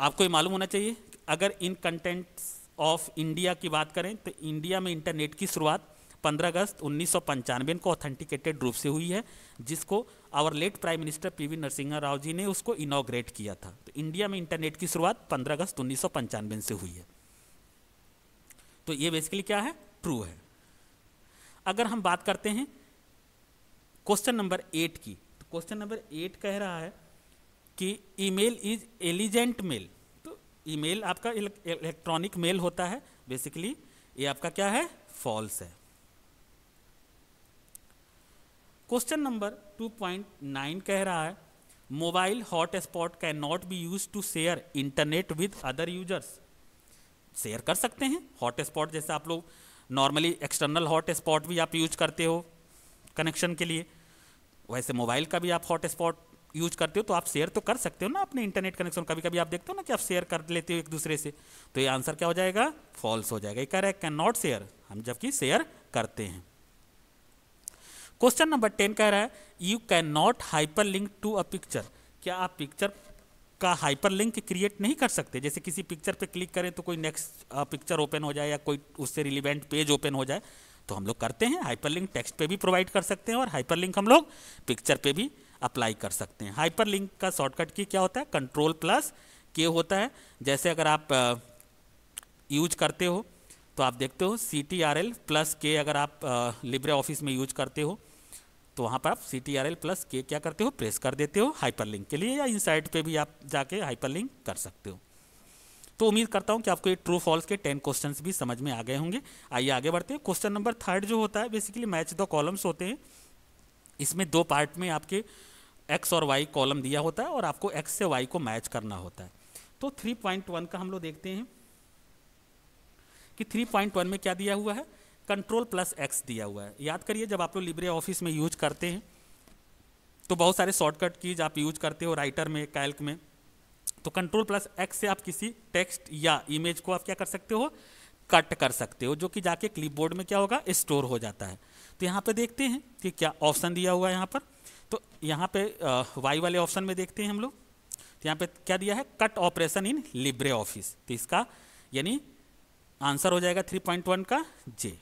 आपको ये मालूम होना चाहिए कि अगर इन कंटेंट्स ऑफ इंडिया की बात करें तो इंडिया में इंटरनेट की शुरुआत 15 अगस्त 1995 को ऑथेंटिकेटेड रूप से हुई है, जिसको our late prime minister PV Narasimha Rao ji ने उसको इनॉग्रेट किया था। तो इंडिया में इंटरनेट की शुरुआत 15 अगस्त 1995 से हुई है। तो ये बेसिकली क्या है, ट्रू है। अगर हम बात करते हैं क्वेश्चन नंबर 8 की, तो क्वेश्चन नंबर 8 कह रहा है कि ईमेल इज एलिजेंट मेल। तो ईमेल आपका इलेक्ट्रॉनिक मेल होता है, बेसिकली ये आपका क्या है, फॉल्स है। क्वेश्चन नंबर 2.9 कह रहा है mobile hotspot can not be use to share internet with other users. Share कर सकते हैं हॉटस्पॉट, जैसे आप लोग नॉर्मली एक्सटर्नल हॉटस्पॉट भी आप यूज करते हो कनेक्शन के लिए, वैसे मोबाइल का भी आप हॉटस्पॉट यूज करते हो, तो आप शेयर तो कर सकते हो ना अपने इंटरनेट कनेक्शन। कभी कभी आप देखते हो ना कि आप शेयर कर लेते हो एक दूसरे से, तो ये आंसर क्या हो जाएगा, फॉल्स हो जाएगा। ये कह रहा है कैन नॉट शेयर, हम जबकि शेयर करते हैं। क्वेश्चन नंबर 10 कह रहा है you can not hyperlink to a picture. क्या आप पिक्चर का हाइपर लिंक क्रिएट नहीं कर सकते? जैसे किसी पिक्चर पे क्लिक करें तो कोई नेक्स्ट पिक्चर ओपन हो जाए या कोई उससे रिलेवेंट पेज ओपन हो जाए, तो हम लोग करते हैं। हाइपर लिंक टेक्स्ट पे भी प्रोवाइड कर सकते हैं और हाइपर लिंक हम लोग पिक्चर पे भी अप्लाई कर सकते हैं। हाइपर लिंक का शॉर्टकट की क्या होता है, Ctrl+K होता है। जैसे अगर आप यूज करते हो तो आप देखते हो Ctrl+K, अगर आप लिब्रे ऑफिस में यूज करते हो तो वहाँ पर आप Ctrl+K क्या करते हो, प्रेस कर देते हो हाइपर लिंक के लिए, या इनसाइड पे भी आप जाके हाइपर लिंक कर सकते हो। तो उम्मीद करता हूँ कि आपको ये ट्रू फॉल्स के 10 क्वेश्चंस भी समझ में आ गए होंगे। आइए आगे बढ़ते हैं। क्वेश्चन नंबर 3 जो होता है बेसिकली मैच द कॉलम्स होते हैं। इसमें 2 पार्ट में आपके एक्स और वाई कॉलम दिया होता है और आपको एक्स से वाई को मैच करना होता है। तो 3.1 का हम लोग देखते हैं कि 3.1 में क्या दिया हुआ है, Ctrl+X दिया हुआ है। याद करिए जब आप लोग लिब्रे ऑफिस में यूज करते हैं तो बहुत सारे शॉर्टकट कीज आप यूज करते हो राइटर में, कैल्क में, तो Ctrl+X से आप किसी टेक्स्ट या इमेज को आप क्या कर सकते हो, कट कर सकते हो, जो कि जाके क्लिपबोर्ड में क्या होगा, स्टोर हो जाता है। तो यहाँ पे देखते हैं कि क्या ऑप्शन दिया हुआ है यहाँ पर। तो यहाँ पे वाई वाले ऑप्शन में देखते हैं हम लोग, तो यहाँ पे क्या दिया है, cut operation in Libre office, तो इसका यानी आंसर हो जाएगा 3.1 का जे।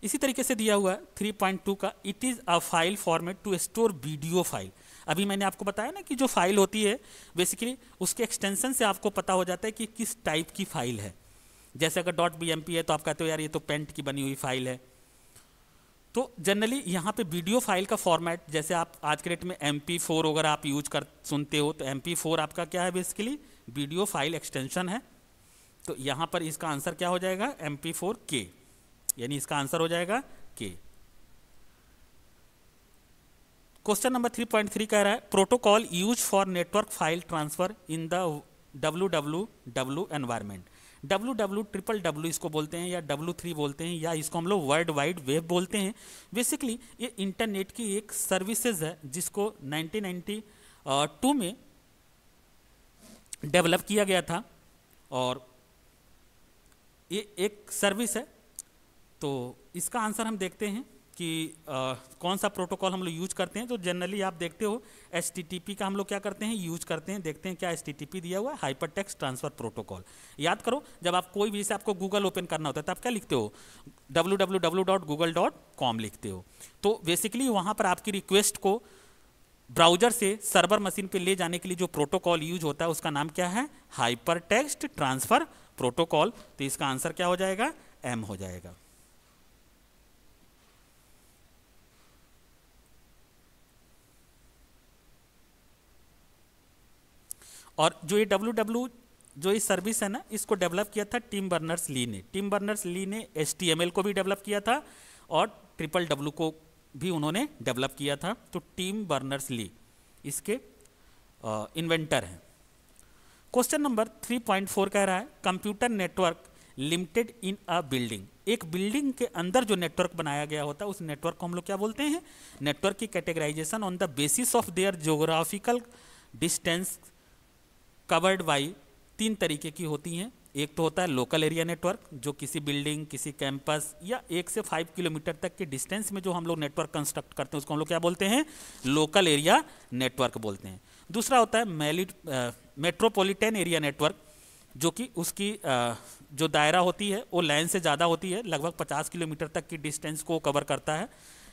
इसी तरीके से दिया हुआ है 3.2 का, it is a file format to store video file. अभी मैंने आपको बताया ना कि जो फाइल होती है बेसिकली उसके एक्सटेंशन से आपको पता हो जाता है कि किस टाइप की फाइल है। जैसे अगर .bmp है तो आप कहते हो यार ये तो पेंट की बनी हुई फाइल है। तो जनरली यहाँ पे वीडियो फाइल का फॉर्मेट, जैसे आप आज के डेट में MP4 वगैरह आप यूज कर सुनते हो, तो MP4 आपका क्या है, बेसिकली वीडियो फाइल एक्सटेंशन है। तो यहाँ पर इसका आंसर क्या हो जाएगा, MP4K, यानी इसका आंसर हो जाएगा K। क्वेश्चन नंबर 3.3 कह रहा है protocol use for network file transfer in the www environment. www इसको बोलते हैं या W3 बोलते हैं या इसको हम लोग वर्ल्ड वाइड वेब बोलते हैं। बेसिकली ये इंटरनेट की एक सर्विसेज है जिसको 1992 में डेवलप किया गया था और ये एक सर्विस है। तो इसका आंसर हम देखते हैं कि कौन सा प्रोटोकॉल हम लोग यूज करते हैं। तो जनरली आप देखते हो HTTP का हम लोग क्या करते हैं, यूज करते हैं। देखते हैं क्या HTTP दिया हुआ है, हाइपर टेक्स्ट ट्रांसफर प्रोटोकॉल। याद करो, जब आप कोई भी, जैसे आपको गूगल ओपन करना होता है तो आप क्या लिखते हो, www.google.com लिखते हो। तो बेसिकली वहाँ पर आपकी रिक्वेस्ट को ब्राउजर से सर्वर मशीन पे ले जाने के लिए जो प्रोटोकॉल यूज होता है उसका नाम क्या है, हाइपर टेक्स्ट ट्रांसफर प्रोटोकॉल। तो इसका आंसर क्या हो जाएगा, M हो जाएगा। और जो ये जो ये सर्विस है ना, इसको डेवलप किया था टिम बर्नर्स-ली ने। टिम बर्नर्स-ली ने HTML को भी डेवलप किया था और WWW को भी उन्होंने डेवलप किया था। तो टिम बर्नर्स-ली इसके इन्वेंटर हैं। क्वेश्चन नंबर 3.4 कह रहा है कंप्यूटर नेटवर्क लिमिटेड इन अ बिल्डिंग। एक बिल्डिंग के अंदर जो नेटवर्क बनाया गया होता है उस नेटवर्क को हम लोग क्या बोलते हैं, नेटवर्क की categorization on the basis of their geographical distance covered by 3 तरीके की होती हैं। एक तो होता है लोकल एरिया नेटवर्क, जो किसी बिल्डिंग, किसी कैंपस या 1 से 5 किलोमीटर तक के डिस्टेंस में जो हम लोग नेटवर्क कंस्ट्रक्ट करते हैं उसको हम लोग क्या बोलते हैं, लोकल एरिया नेटवर्क बोलते हैं। दूसरा होता है मेट्रोपॉलिटन एरिया नेटवर्क, जो कि उसकी जो दायरा होती है वो लैंड से ज़्यादा होती है, लगभग 50 किलोमीटर तक की डिस्टेंस को कवर करता है।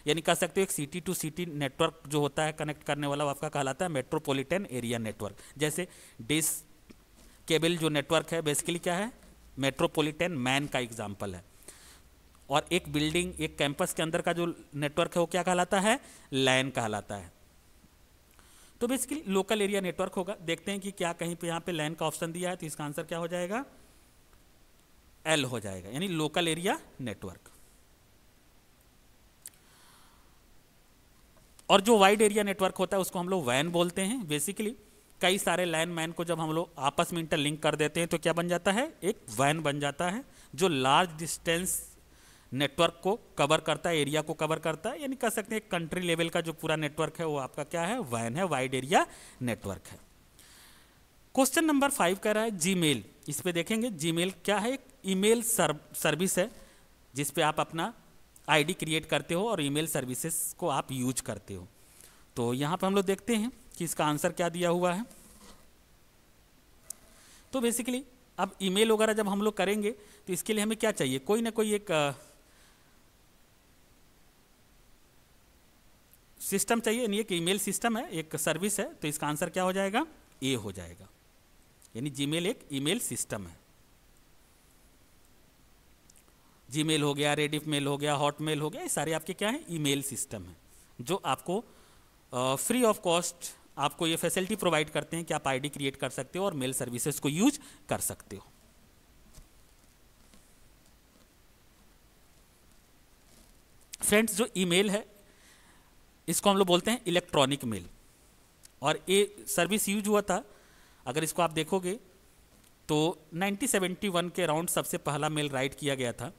यानी कह सकते हो एक सिटी टू सिटी नेटवर्क जो होता है कनेक्ट करने वाला, वो आपका कहलाता है मेट्रोपॉलिटन एरिया नेटवर्क। जैसे डिश केबल जो नेटवर्क है बेसिकली क्या है, मेट्रोपॉलिटन मैन का एग्जाम्पल है। और एक बिल्डिंग, एक कैंपस के अंदर का जो नेटवर्क है वो क्या कहलाता है, लैन कहलाता है। तो बेसिकली लोकल एरिया नेटवर्क होगा। देखते हैं कि क्या कहीं पे यहाँ पे लैन का ऑप्शन दिया है, तो इसका आंसर क्या हो जाएगा, L हो जाएगा, यानी लोकल एरिया नेटवर्क। और जो वाइड एरिया नेटवर्क होता है उसको हम लोग वैन बोलते हैं। बेसिकली कई सारे लैन मैन को जब हम लोग आपस में इंटरलिंक कर देते हैं तो क्या बन जाता है, एक वैन बन जाता है, जो लार्ज डिस्टेंस नेटवर्क को कवर करता है, एरिया को कवर करता है। यानी कह सकते हैं कंट्री लेवल का जो पूरा नेटवर्क है वो आपका क्या है, वैन है, वाइड एरिया नेटवर्क है। क्वेश्चन नंबर 5 कह रहा है जीमेल। इस पे देखेंगे जीमेल क्या है, एक ईमेल सर्विस है जिस पे आप अपना आईडी क्रिएट करते हो और ईमेल सर्विसेज को आप यूज करते हो। तो यहाँ पर हम लोग देखते हैं कि इसका आंसर क्या दिया हुआ है। तो बेसिकली अब ईमेल वगैरह जब हम लोग करेंगे तो इसके लिए हमें क्या चाहिए, कोई ना कोई एक सिस्टम चाहिए, यानी एक ईमेल सिस्टम है, एक सर्विस है। तो इसका आंसर क्या हो जाएगा, ए हो जाएगा, यानी जीमेल एक ईमेल सिस्टम है। जीमेल हो गया, रेडिफ मेल हो गया, हॉटमेल हो गया, ये सारे आपके क्या है, ईमेल सिस्टम है जो आपको फ्री ऑफ कॉस्ट आपको ये फैसिलिटी प्रोवाइड करते हैं कि आप आईडी क्रिएट कर सकते हो और मेल सर्विसेज को यूज कर सकते हो। फ्रेंड्स, जो ईमेल है इसको हम लोग बोलते हैं इलेक्ट्रॉनिक मेल, और ये सर्विस यूज हुआ था, अगर इसको आप देखोगे तो 1971 के अराउंड सबसे पहला मेल राइट किया गया था।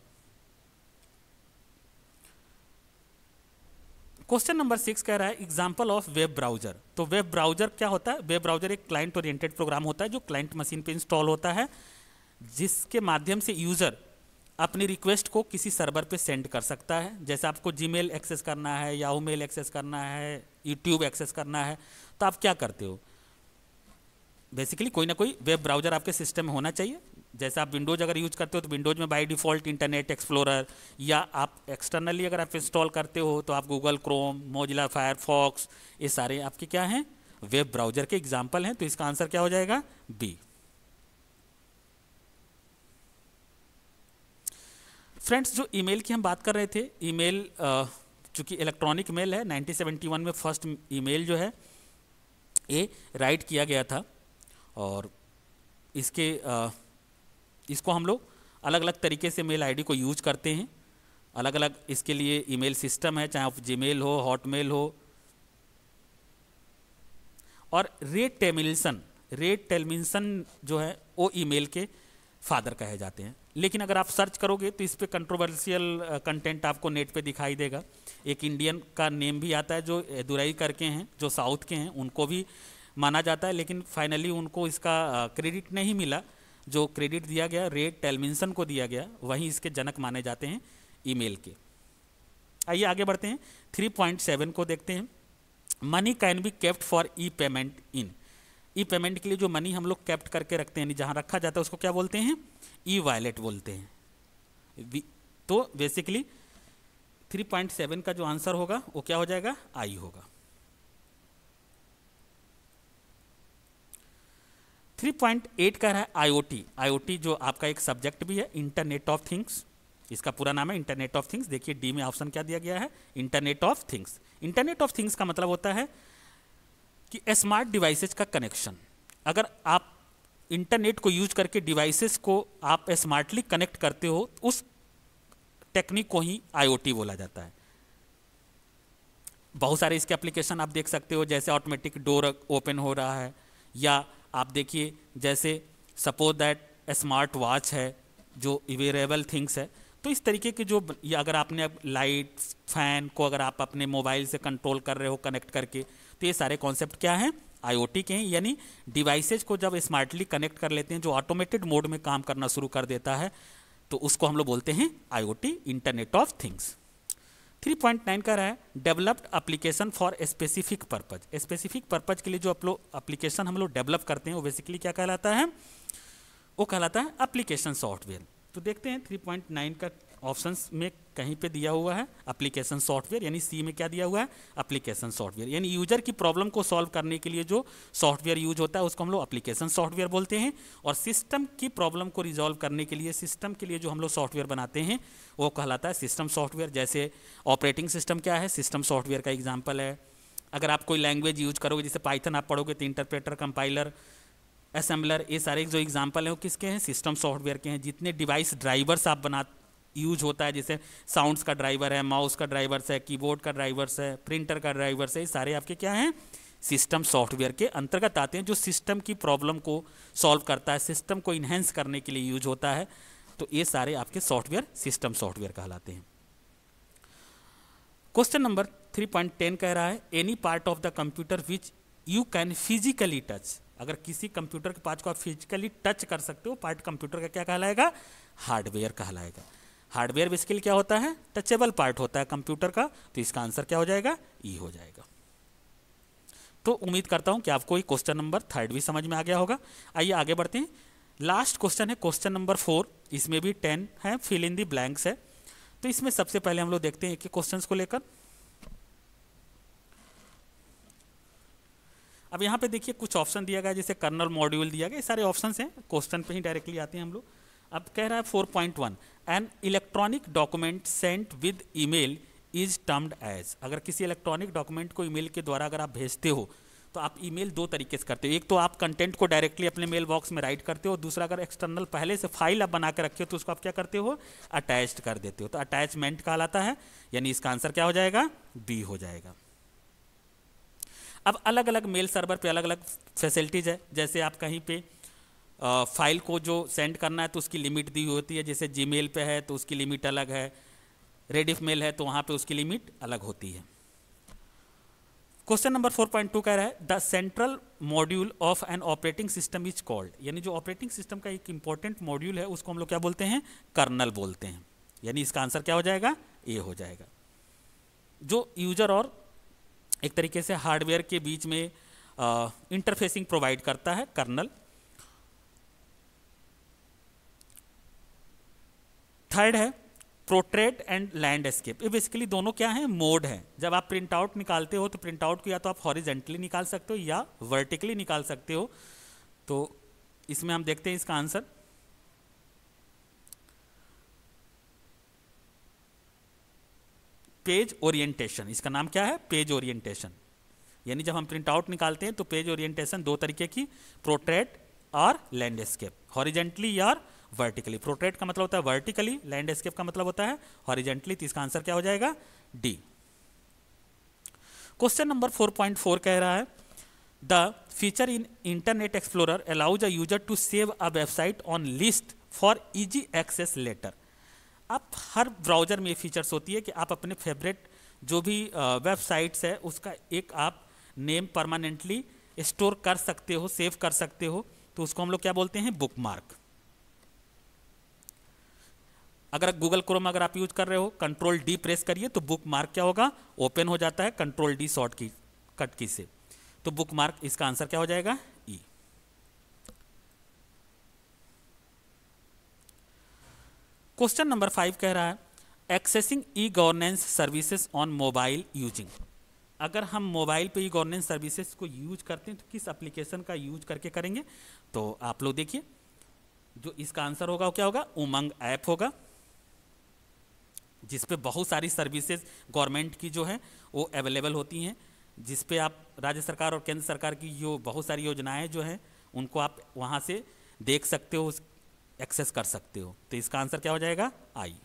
क्वेश्चन नंबर 6 कह रहा है एग्जाम्पल ऑफ वेब ब्राउजर। तो वेब ब्राउजर क्या होता है, वेब ब्राउजर एक क्लाइंट ओरिएंटेड प्रोग्राम होता है जो क्लाइंट मशीन पे इंस्टॉल होता है, जिसके माध्यम से यूजर अपनी रिक्वेस्ट को किसी सर्वर पे सेंड कर सकता है। जैसे आपको जीमेल एक्सेस करना है, याहू मेल एक्सेस करना है, यूट्यूब एक्सेस करना है, तो आप क्या करते हो, बेसिकली कोई ना कोई वेब ब्राउज़र आपके सिस्टम में होना चाहिए। जैसे आप विंडोज़ अगर यूज करते हो तो विंडोज़ में बाय डिफ़ॉल्ट इंटरनेट एक्सप्लोरर, या आप एक्सटर्नली अगर आप इंस्टॉल करते हो तो आप गूगल क्रोम, मोजिला फायरफॉक्स, ये सारे आपके क्या हैं, वेब ब्राउज़र के एग्जाम्पल हैं। तो इसका आंसर क्या हो जाएगा, बी। फ्रेंड्स, जो ईमेल की हम बात कर रहे थे, ईमेल चूँकि इलेक्ट्रॉनिक मेल है, 1971 में फर्स्ट ईमेल जो है ये राइट किया गया था। और इसको हम लोग अलग अलग तरीके से मेल आईडी को यूज करते हैं। अलग अलग इसके लिए ईमेल सिस्टम है, चाहे जीमेल हो, हॉटमेल हो। और रे टेलमिन्सन जो है वो ईमेल के फादर कहे जाते हैं। लेकिन अगर आप सर्च करोगे तो इस पे कंट्रोवर्शियल कंटेंट आपको नेट पे दिखाई देगा। एक इंडियन का नेम भी आता है जो दुरई करके हैं, जो साउथ के हैं, उनको भी माना जाता है, लेकिन फाइनली उनको इसका क्रेडिट नहीं मिला। जो क्रेडिट दिया गया रे टेलमिन्सन को दिया गया, वहीं इसके जनक माने जाते हैं ईमेल के। आइए आगे बढ़ते हैं, 3.7 को देखते हैं। Money can be kept for E payment in. E payment के लिए जो मनी हम लोग केप्ट करके रखते हैं, जहाँ रखा जाता है, उसको क्या बोलते हैं, ई वॉलेट बोलते हैं। तो बेसिकली 3.7 का जो आंसर होगा वो क्या हो जाएगा, आई होगा। 3.8 कह रहा है IoT। IoT जो आपका एक सब्जेक्ट भी है, इंटरनेट ऑफ थिंग्स, इसका पूरा नाम है इंटरनेट ऑफ थिंग्स। देखिए डी में ऑप्शन क्या दिया गया है, internet of things. Internet of things का मतलब होता है कि स्मार्ट डिवाइसेज का कनेक्शन। अगर आप इंटरनेट को यूज करके डिवाइसेस को आप स्मार्टली कनेक्ट करते हो, उस टेक्निक को ही IoT बोला जाता है। बहुत सारे इसके एप्लीकेशन आप देख सकते हो, जैसे ऑटोमेटिक डोर ओपन हो रहा है, या आप देखिए जैसे सपोज दैट स्मार्ट वॉच है जो वेरेबल थिंग्स है। तो इस तरीके के जो, या अगर आपने लाइट फैन को अगर आप अपने मोबाइल से कंट्रोल कर रहे हो कनेक्ट करके, तो ये सारे कॉन्सेप्ट क्या हैं, IoT के हैं। यानी डिवाइसेज को जब स्मार्टली कनेक्ट कर लेते हैं, जो ऑटोमेटेड मोड में काम करना शुरू कर देता है, तो उसको हम लोग बोलते हैं IoT, इंटरनेट ऑफ थिंग्स। 3.9 का रहा है developed application for specific purpose. Specific purpose के लिए जो एप्लीकेशन हम लोग डेवलप करते हैं वो बेसिकली क्या कहलाता है, वो कहलाता है एप्लीकेशन सॉफ्टवेयर। तो देखते हैं 3.9 का ऑप्शंस में कहीं पे दिया हुआ है एप्लीकेशन सॉफ्टवेयर, यानी सी में क्या दिया हुआ है, एप्लीकेशन सॉफ्टवेयर। यानी यूजर की प्रॉब्लम को सॉल्व करने के लिए जो सॉफ्टवेयर यूज होता है उसको हम लोग एप्लीकेशन सॉफ्टवेयर बोलते हैं। और सिस्टम की प्रॉब्लम को रिजॉल्व करने के लिए, सिस्टम के लिए जो हम लोग सॉफ्टवेयर बनाते हैं वो कहलाता है सिस्टम सॉफ्टवेयर। जैसे ऑपरेटिंग सिस्टम क्या है, सिस्टम सॉफ्टवेयर का एग्जाम्पल है। अगर आप कोई लैंग्वेज यूज करोगे, जैसे पाइथन आप पढ़ोगे, तो इंटरप्रेटर, कंपाइलर, असेंबलर, ये सारे जो एग्जाम्पल हैं वो किसके हैं, सिस्टम सॉफ्टवेयर के हैं। जितने डिवाइस ड्राइवर्स आप यूज होता है, जैसे साउंड्स का ड्राइवर है, माउस का ड्राइवर्स है, कीबोर्ड का ड्राइवर्स है, प्रिंटर का ड्राइवर्स है, ये सारे आपके क्या हैं, सिस्टम सॉफ्टवेयर के अंतर्गत आते हैं, जो सिस्टम की प्रॉब्लम को सॉल्व करता है, सिस्टम को इन्हेंस करने के लिए यूज होता है। तो ये सारे आपके सॉफ्टवेयर सिस्टम सॉफ्टवेयर कहलाते हैं। क्वेश्चन नंबर 3.10 कह रहा है any part of the computer which you can physically touch. अगर किसी कंप्यूटर के पार्ट को आप फिजिकली टच कर सकते हो, पार्ट कंप्यूटर का क्या कहलाएगा, हार्डवेयर कहलाएगा। हार्डवेयर बेसिकली क्या होता है, टचेबल पार्ट होता है कंप्यूटर का। तो इसका आंसर क्या हो जाएगा, ई हो जाएगा। तो उम्मीद करता हूं कि आपको ये क्वेश्चन नंबर 3 भी समझ में आ गया होगा। आइए आगे बढ़ते हैं। लास्ट क्वेश्चन है क्वेश्चन नंबर 4। इसमें भी 10 है, फिल इन दी ब्लैंक्स है। तो इसमें सबसे पहले हम लोग देखते हैं कि क्वेश्चंस को लेकर। अब यहाँ पे देखिए कुछ ऑप्शन दिया गया, जैसे कर्नल मॉड्यूल दिया गया, ये सारे ऑप्शंस हैं, क्वेश्चन पे ही डायरेक्टली आते हैं हम लोग। अब कह रहा है 4.1 an electronic document sent with email is termed as. अगर किसी इलेक्ट्रॉनिक डॉक्यूमेंट को ईमेल के द्वारा अगर आप भेजते हो, तो आप ईमेल दो तरीके से करते हो। एक तो आप कंटेंट को डायरेक्टली अपने मेल बॉक्स में राइट करते हो, दूसरा अगर एक्सटर्नल पहले से फाइल आप बना के रखे हो तो उसको आप क्या करते हो, अटैच्ड कर देते हो। तो अटैचमेंट कहलाता है, यानी इसका आंसर क्या हो जाएगा, बी हो जाएगा। अब अलग अलग मेल सर्वर पे अलग अलग फैसिलिटीज़ है। जैसे आप कहीं पे फाइल को जो सेंड करना है तो उसकी लिमिट दी होती है, जैसे जीमेल पे है तो उसकी लिमिट अलग है, रेडिफ मेल है तो वहाँ पे उसकी लिमिट अलग होती है। क्वेश्चन नंबर 4.2 कह रहा है the central module of an operating system is called. यानी जो ऑपरेटिंग सिस्टम का एक इंपॉर्टेंट मॉड्यूल है उसको हम लोग क्या बोलते हैं, कर्नल बोलते हैं। यानी इसका आंसर क्या हो जाएगा, ए हो जाएगा। जो यूजर और एक तरीके से हार्डवेयर के बीच में इंटरफेसिंग प्रोवाइड करता है कर्नल। थर्ड है पोर्ट्रेट एंड लैंडस्केप। ये बेसिकली दोनों क्या हैं, मोड हैं। जब आप प्रिंट आउट निकालते हो तो प्रिंट आउट को या तो आप हॉरिजेंटली निकाल सकते हो या वर्टिकली निकाल सकते हो। तो इसमें हम देखते हैं इसका आंसर। पेज ओरिएंटेशन, इसका नाम क्या है, पेज ओरिएंटेशन। यानी जब हम प्रिंट आउट निकालते हैं तो पेज ओरिएंटेशन दो तरीके की, पोर्ट्रेट और लैंडस्केप, हॉरिजेंटली या वर्टिकली। पोर्ट्रेट का मतलब होता है वर्टिकली, लैंडस्केप का मतलब होता है हॉरिजेंटली। तो इसका आंसर क्या हो जाएगा, डी। क्वेश्चन नंबर 4.4 कह रहा है the feature in internet explorer allows a user to save a website on list for easy access later. आप हर ब्राउजर में ये फीचर्स होती है कि आप अपने फेवरेट जो भी वेबसाइट्स है उसका एक आप नेम परमानेंटली स्टोर कर सकते हो, सेव कर सकते हो। तो उसको हम लोग क्या बोलते हैं, बुकमार्क। अगर गूगल क्रोम अगर आप यूज कर रहे हो, कंट्रोल डी प्रेस करिए तो बुक मार्क क्या होगा, ओपन हो जाता है कंट्रोल डी शॉर्ट की कट की से। तो बुक मार्क, इसका आंसर क्या हो जाएगा, ई। क्वेश्चन नंबर 5 कह रहा है accessing e governance services on mobile using. अगर हम मोबाइल पे ई गवर्नेंस सर्विसेज को यूज करते हैं तो किस एप्लीकेशन का यूज करके करेंगे। तो आप लोग देखिए, जो इसका आंसर होगा वो क्या होगा, उमंग ऐप होगा, जिस पे बहुत सारी सर्विसेज गवर्नमेंट की जो है वो अवेलेबल होती हैं, जिस पे आप राज्य सरकार और केंद्र सरकार की जो बहुत सारी योजनाएं जो हैं उनको आप वहाँ से देख सकते हो, एक्सेस कर सकते हो। तो इसका आंसर क्या हो जाएगा, आई।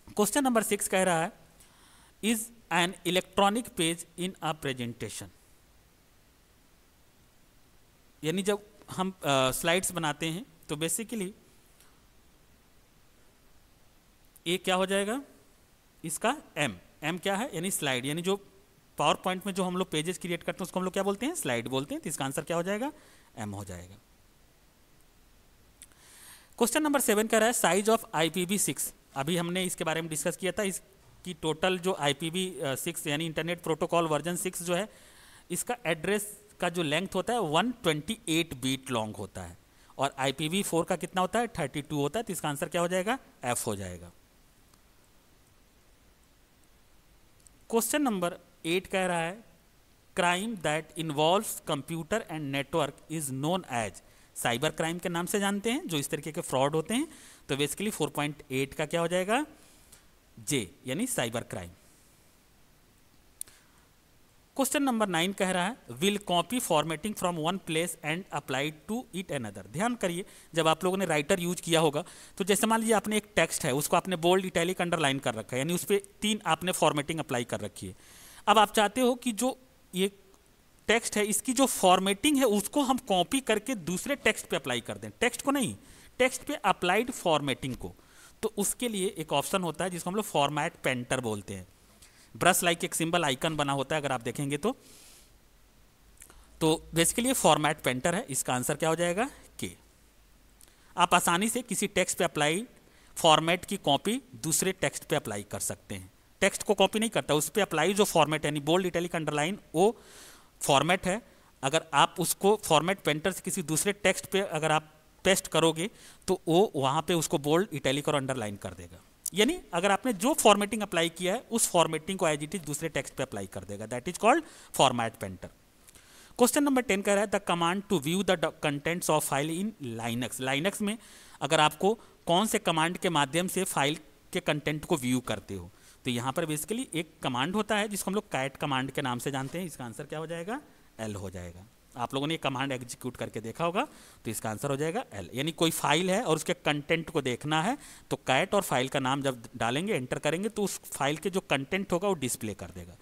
क्वेश्चन नंबर 6 कह रहा है is an electronic page in a presentation. यानी जब हम स्लाइड्स बनाते हैं तो बेसिकली ये क्या हो जाएगा, इसका एम क्या है, यानी स्लाइड। यानी जो पावर पॉइंट में जो हम लोग पेजेस क्रिएट करते हैं उसको हम लोग क्या बोलते हैं, स्लाइड बोलते हैं। तो इसका आंसर क्या हो जाएगा, एम हो जाएगा। क्वेश्चन नंबर 7 कह रहा है साइज ऑफ IPv6। अभी हमने इसके बारे में डिस्कस किया था। इसकी टोटल जो IPv6 यानी इंटरनेट प्रोटोकॉल वर्जन 6 जो है, इसका एड्रेस का जो लेंथ होता है 128 बीट लॉन्ग होता है, और IPv4 का कितना होता है, 32 होता है। तो इसका आंसर क्या हो जाएगा, एफ हो जाएगा। क्वेश्चन नंबर 8 कह रहा है crime that involves computer and network is known as. Cyber crime के नाम से जानते हैं जो इस तरीके के फ्रॉड होते हैं। तो बेसिकली 4.8 का क्या हो जाएगा, जे, यानी साइबर क्राइम। क्वेश्चन नंबर 9 कह रहा है will copy formatting from one place and applied to it another. ध्यान करिए, जब आप लोगों ने राइटर यूज किया होगा तो जैसे मान लीजिए आपने एक टेक्स्ट है उसको आपने बोल्ड, इटैलिक, अंडरलाइन कर रखा है, यानी उस पर 3 आपने फॉर्मेटिंग अप्लाई कर रखी है। अब आप चाहते हो कि जो ये टेक्स्ट है इसकी जो फॉर्मेटिंग है उसको हम कॉपी करके दूसरे टेक्स्ट पे अप्लाई कर दें, टेक्स्ट को नहीं, टेक्स्ट पे अप्लाइड फॉर्मेटिंग को। तो उसके लिए एक ऑप्शन होता है जिसको हम लोग फॉर्मेट पेंटर बोलते हैं। ब्रश लाइक एक सिंबल आइकन बना होता है, अगर आप देखेंगे तो बेसिकली फॉर्मेट पेंटर है। इसका आंसर क्या हो जाएगा, के। आप आसानी से किसी टेक्स्ट पे अप्लाई फॉर्मेट की कॉपी दूसरे टेक्स्ट पे अप्लाई कर सकते हैं। टेक्स्ट को कॉपी नहीं करता, उस पर अप्लाई जो फॉर्मेट यानी बोल्ड, इटैलिक, अंडरलाइन वो फॉर्मेट है। अगर आप उसको फॉर्मेट पेंटर से किसी दूसरे टेक्स्ट पे अगर आप पेस्ट करोगे तो वो वहाँ पे उसको बोल्ड, इटैलिक और अंडरलाइन कर देगा। यानी अगर आपने जो फॉर्मेटिंग अप्लाई किया है उस फॉर्मेटिंग को एज इट इज दूसरे टेक्स्ट पे अप्लाई कर देगा, that is called format painter. Question number 10 कह रहा है the command to view the contents of file in linux. Linux में अगर आपको कौन से कमांड के माध्यम से फाइल के कंटेंट को व्यू करते हो, तो यहाँ पर बेसिकली एक कमांड होता है जिसको हम लोग कैट कमांड के नाम से जानते हैं। इसका आंसर क्या हो जाएगा, एल हो जाएगा। आप लोगों ने ये कमांड एग्जीक्यूट करके देखा होगा, तो इसका आंसर हो जाएगा एल। यानी कोई फाइल है और उसके कंटेंट को देखना है तो कैट और फाइल का नाम जब डालेंगे, एंटर करेंगे, तो उस फाइल के जो कंटेंट होगा वो डिस्प्ले कर देगा।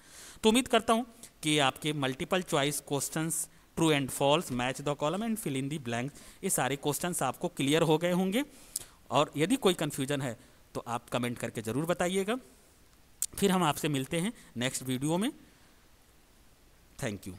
तो उम्मीद करता हूँ कि आपके multiple choice questions, true and false, match the column and fill in the blank, ये सारे क्वेश्चंस आपको क्लियर हो गए होंगे। और यदि कोई कन्फ्यूजन है तो आप कमेंट करके ज़रूर बताइएगा। फिर हम आपसे मिलते हैं नेक्स्ट वीडियो में। Thank you.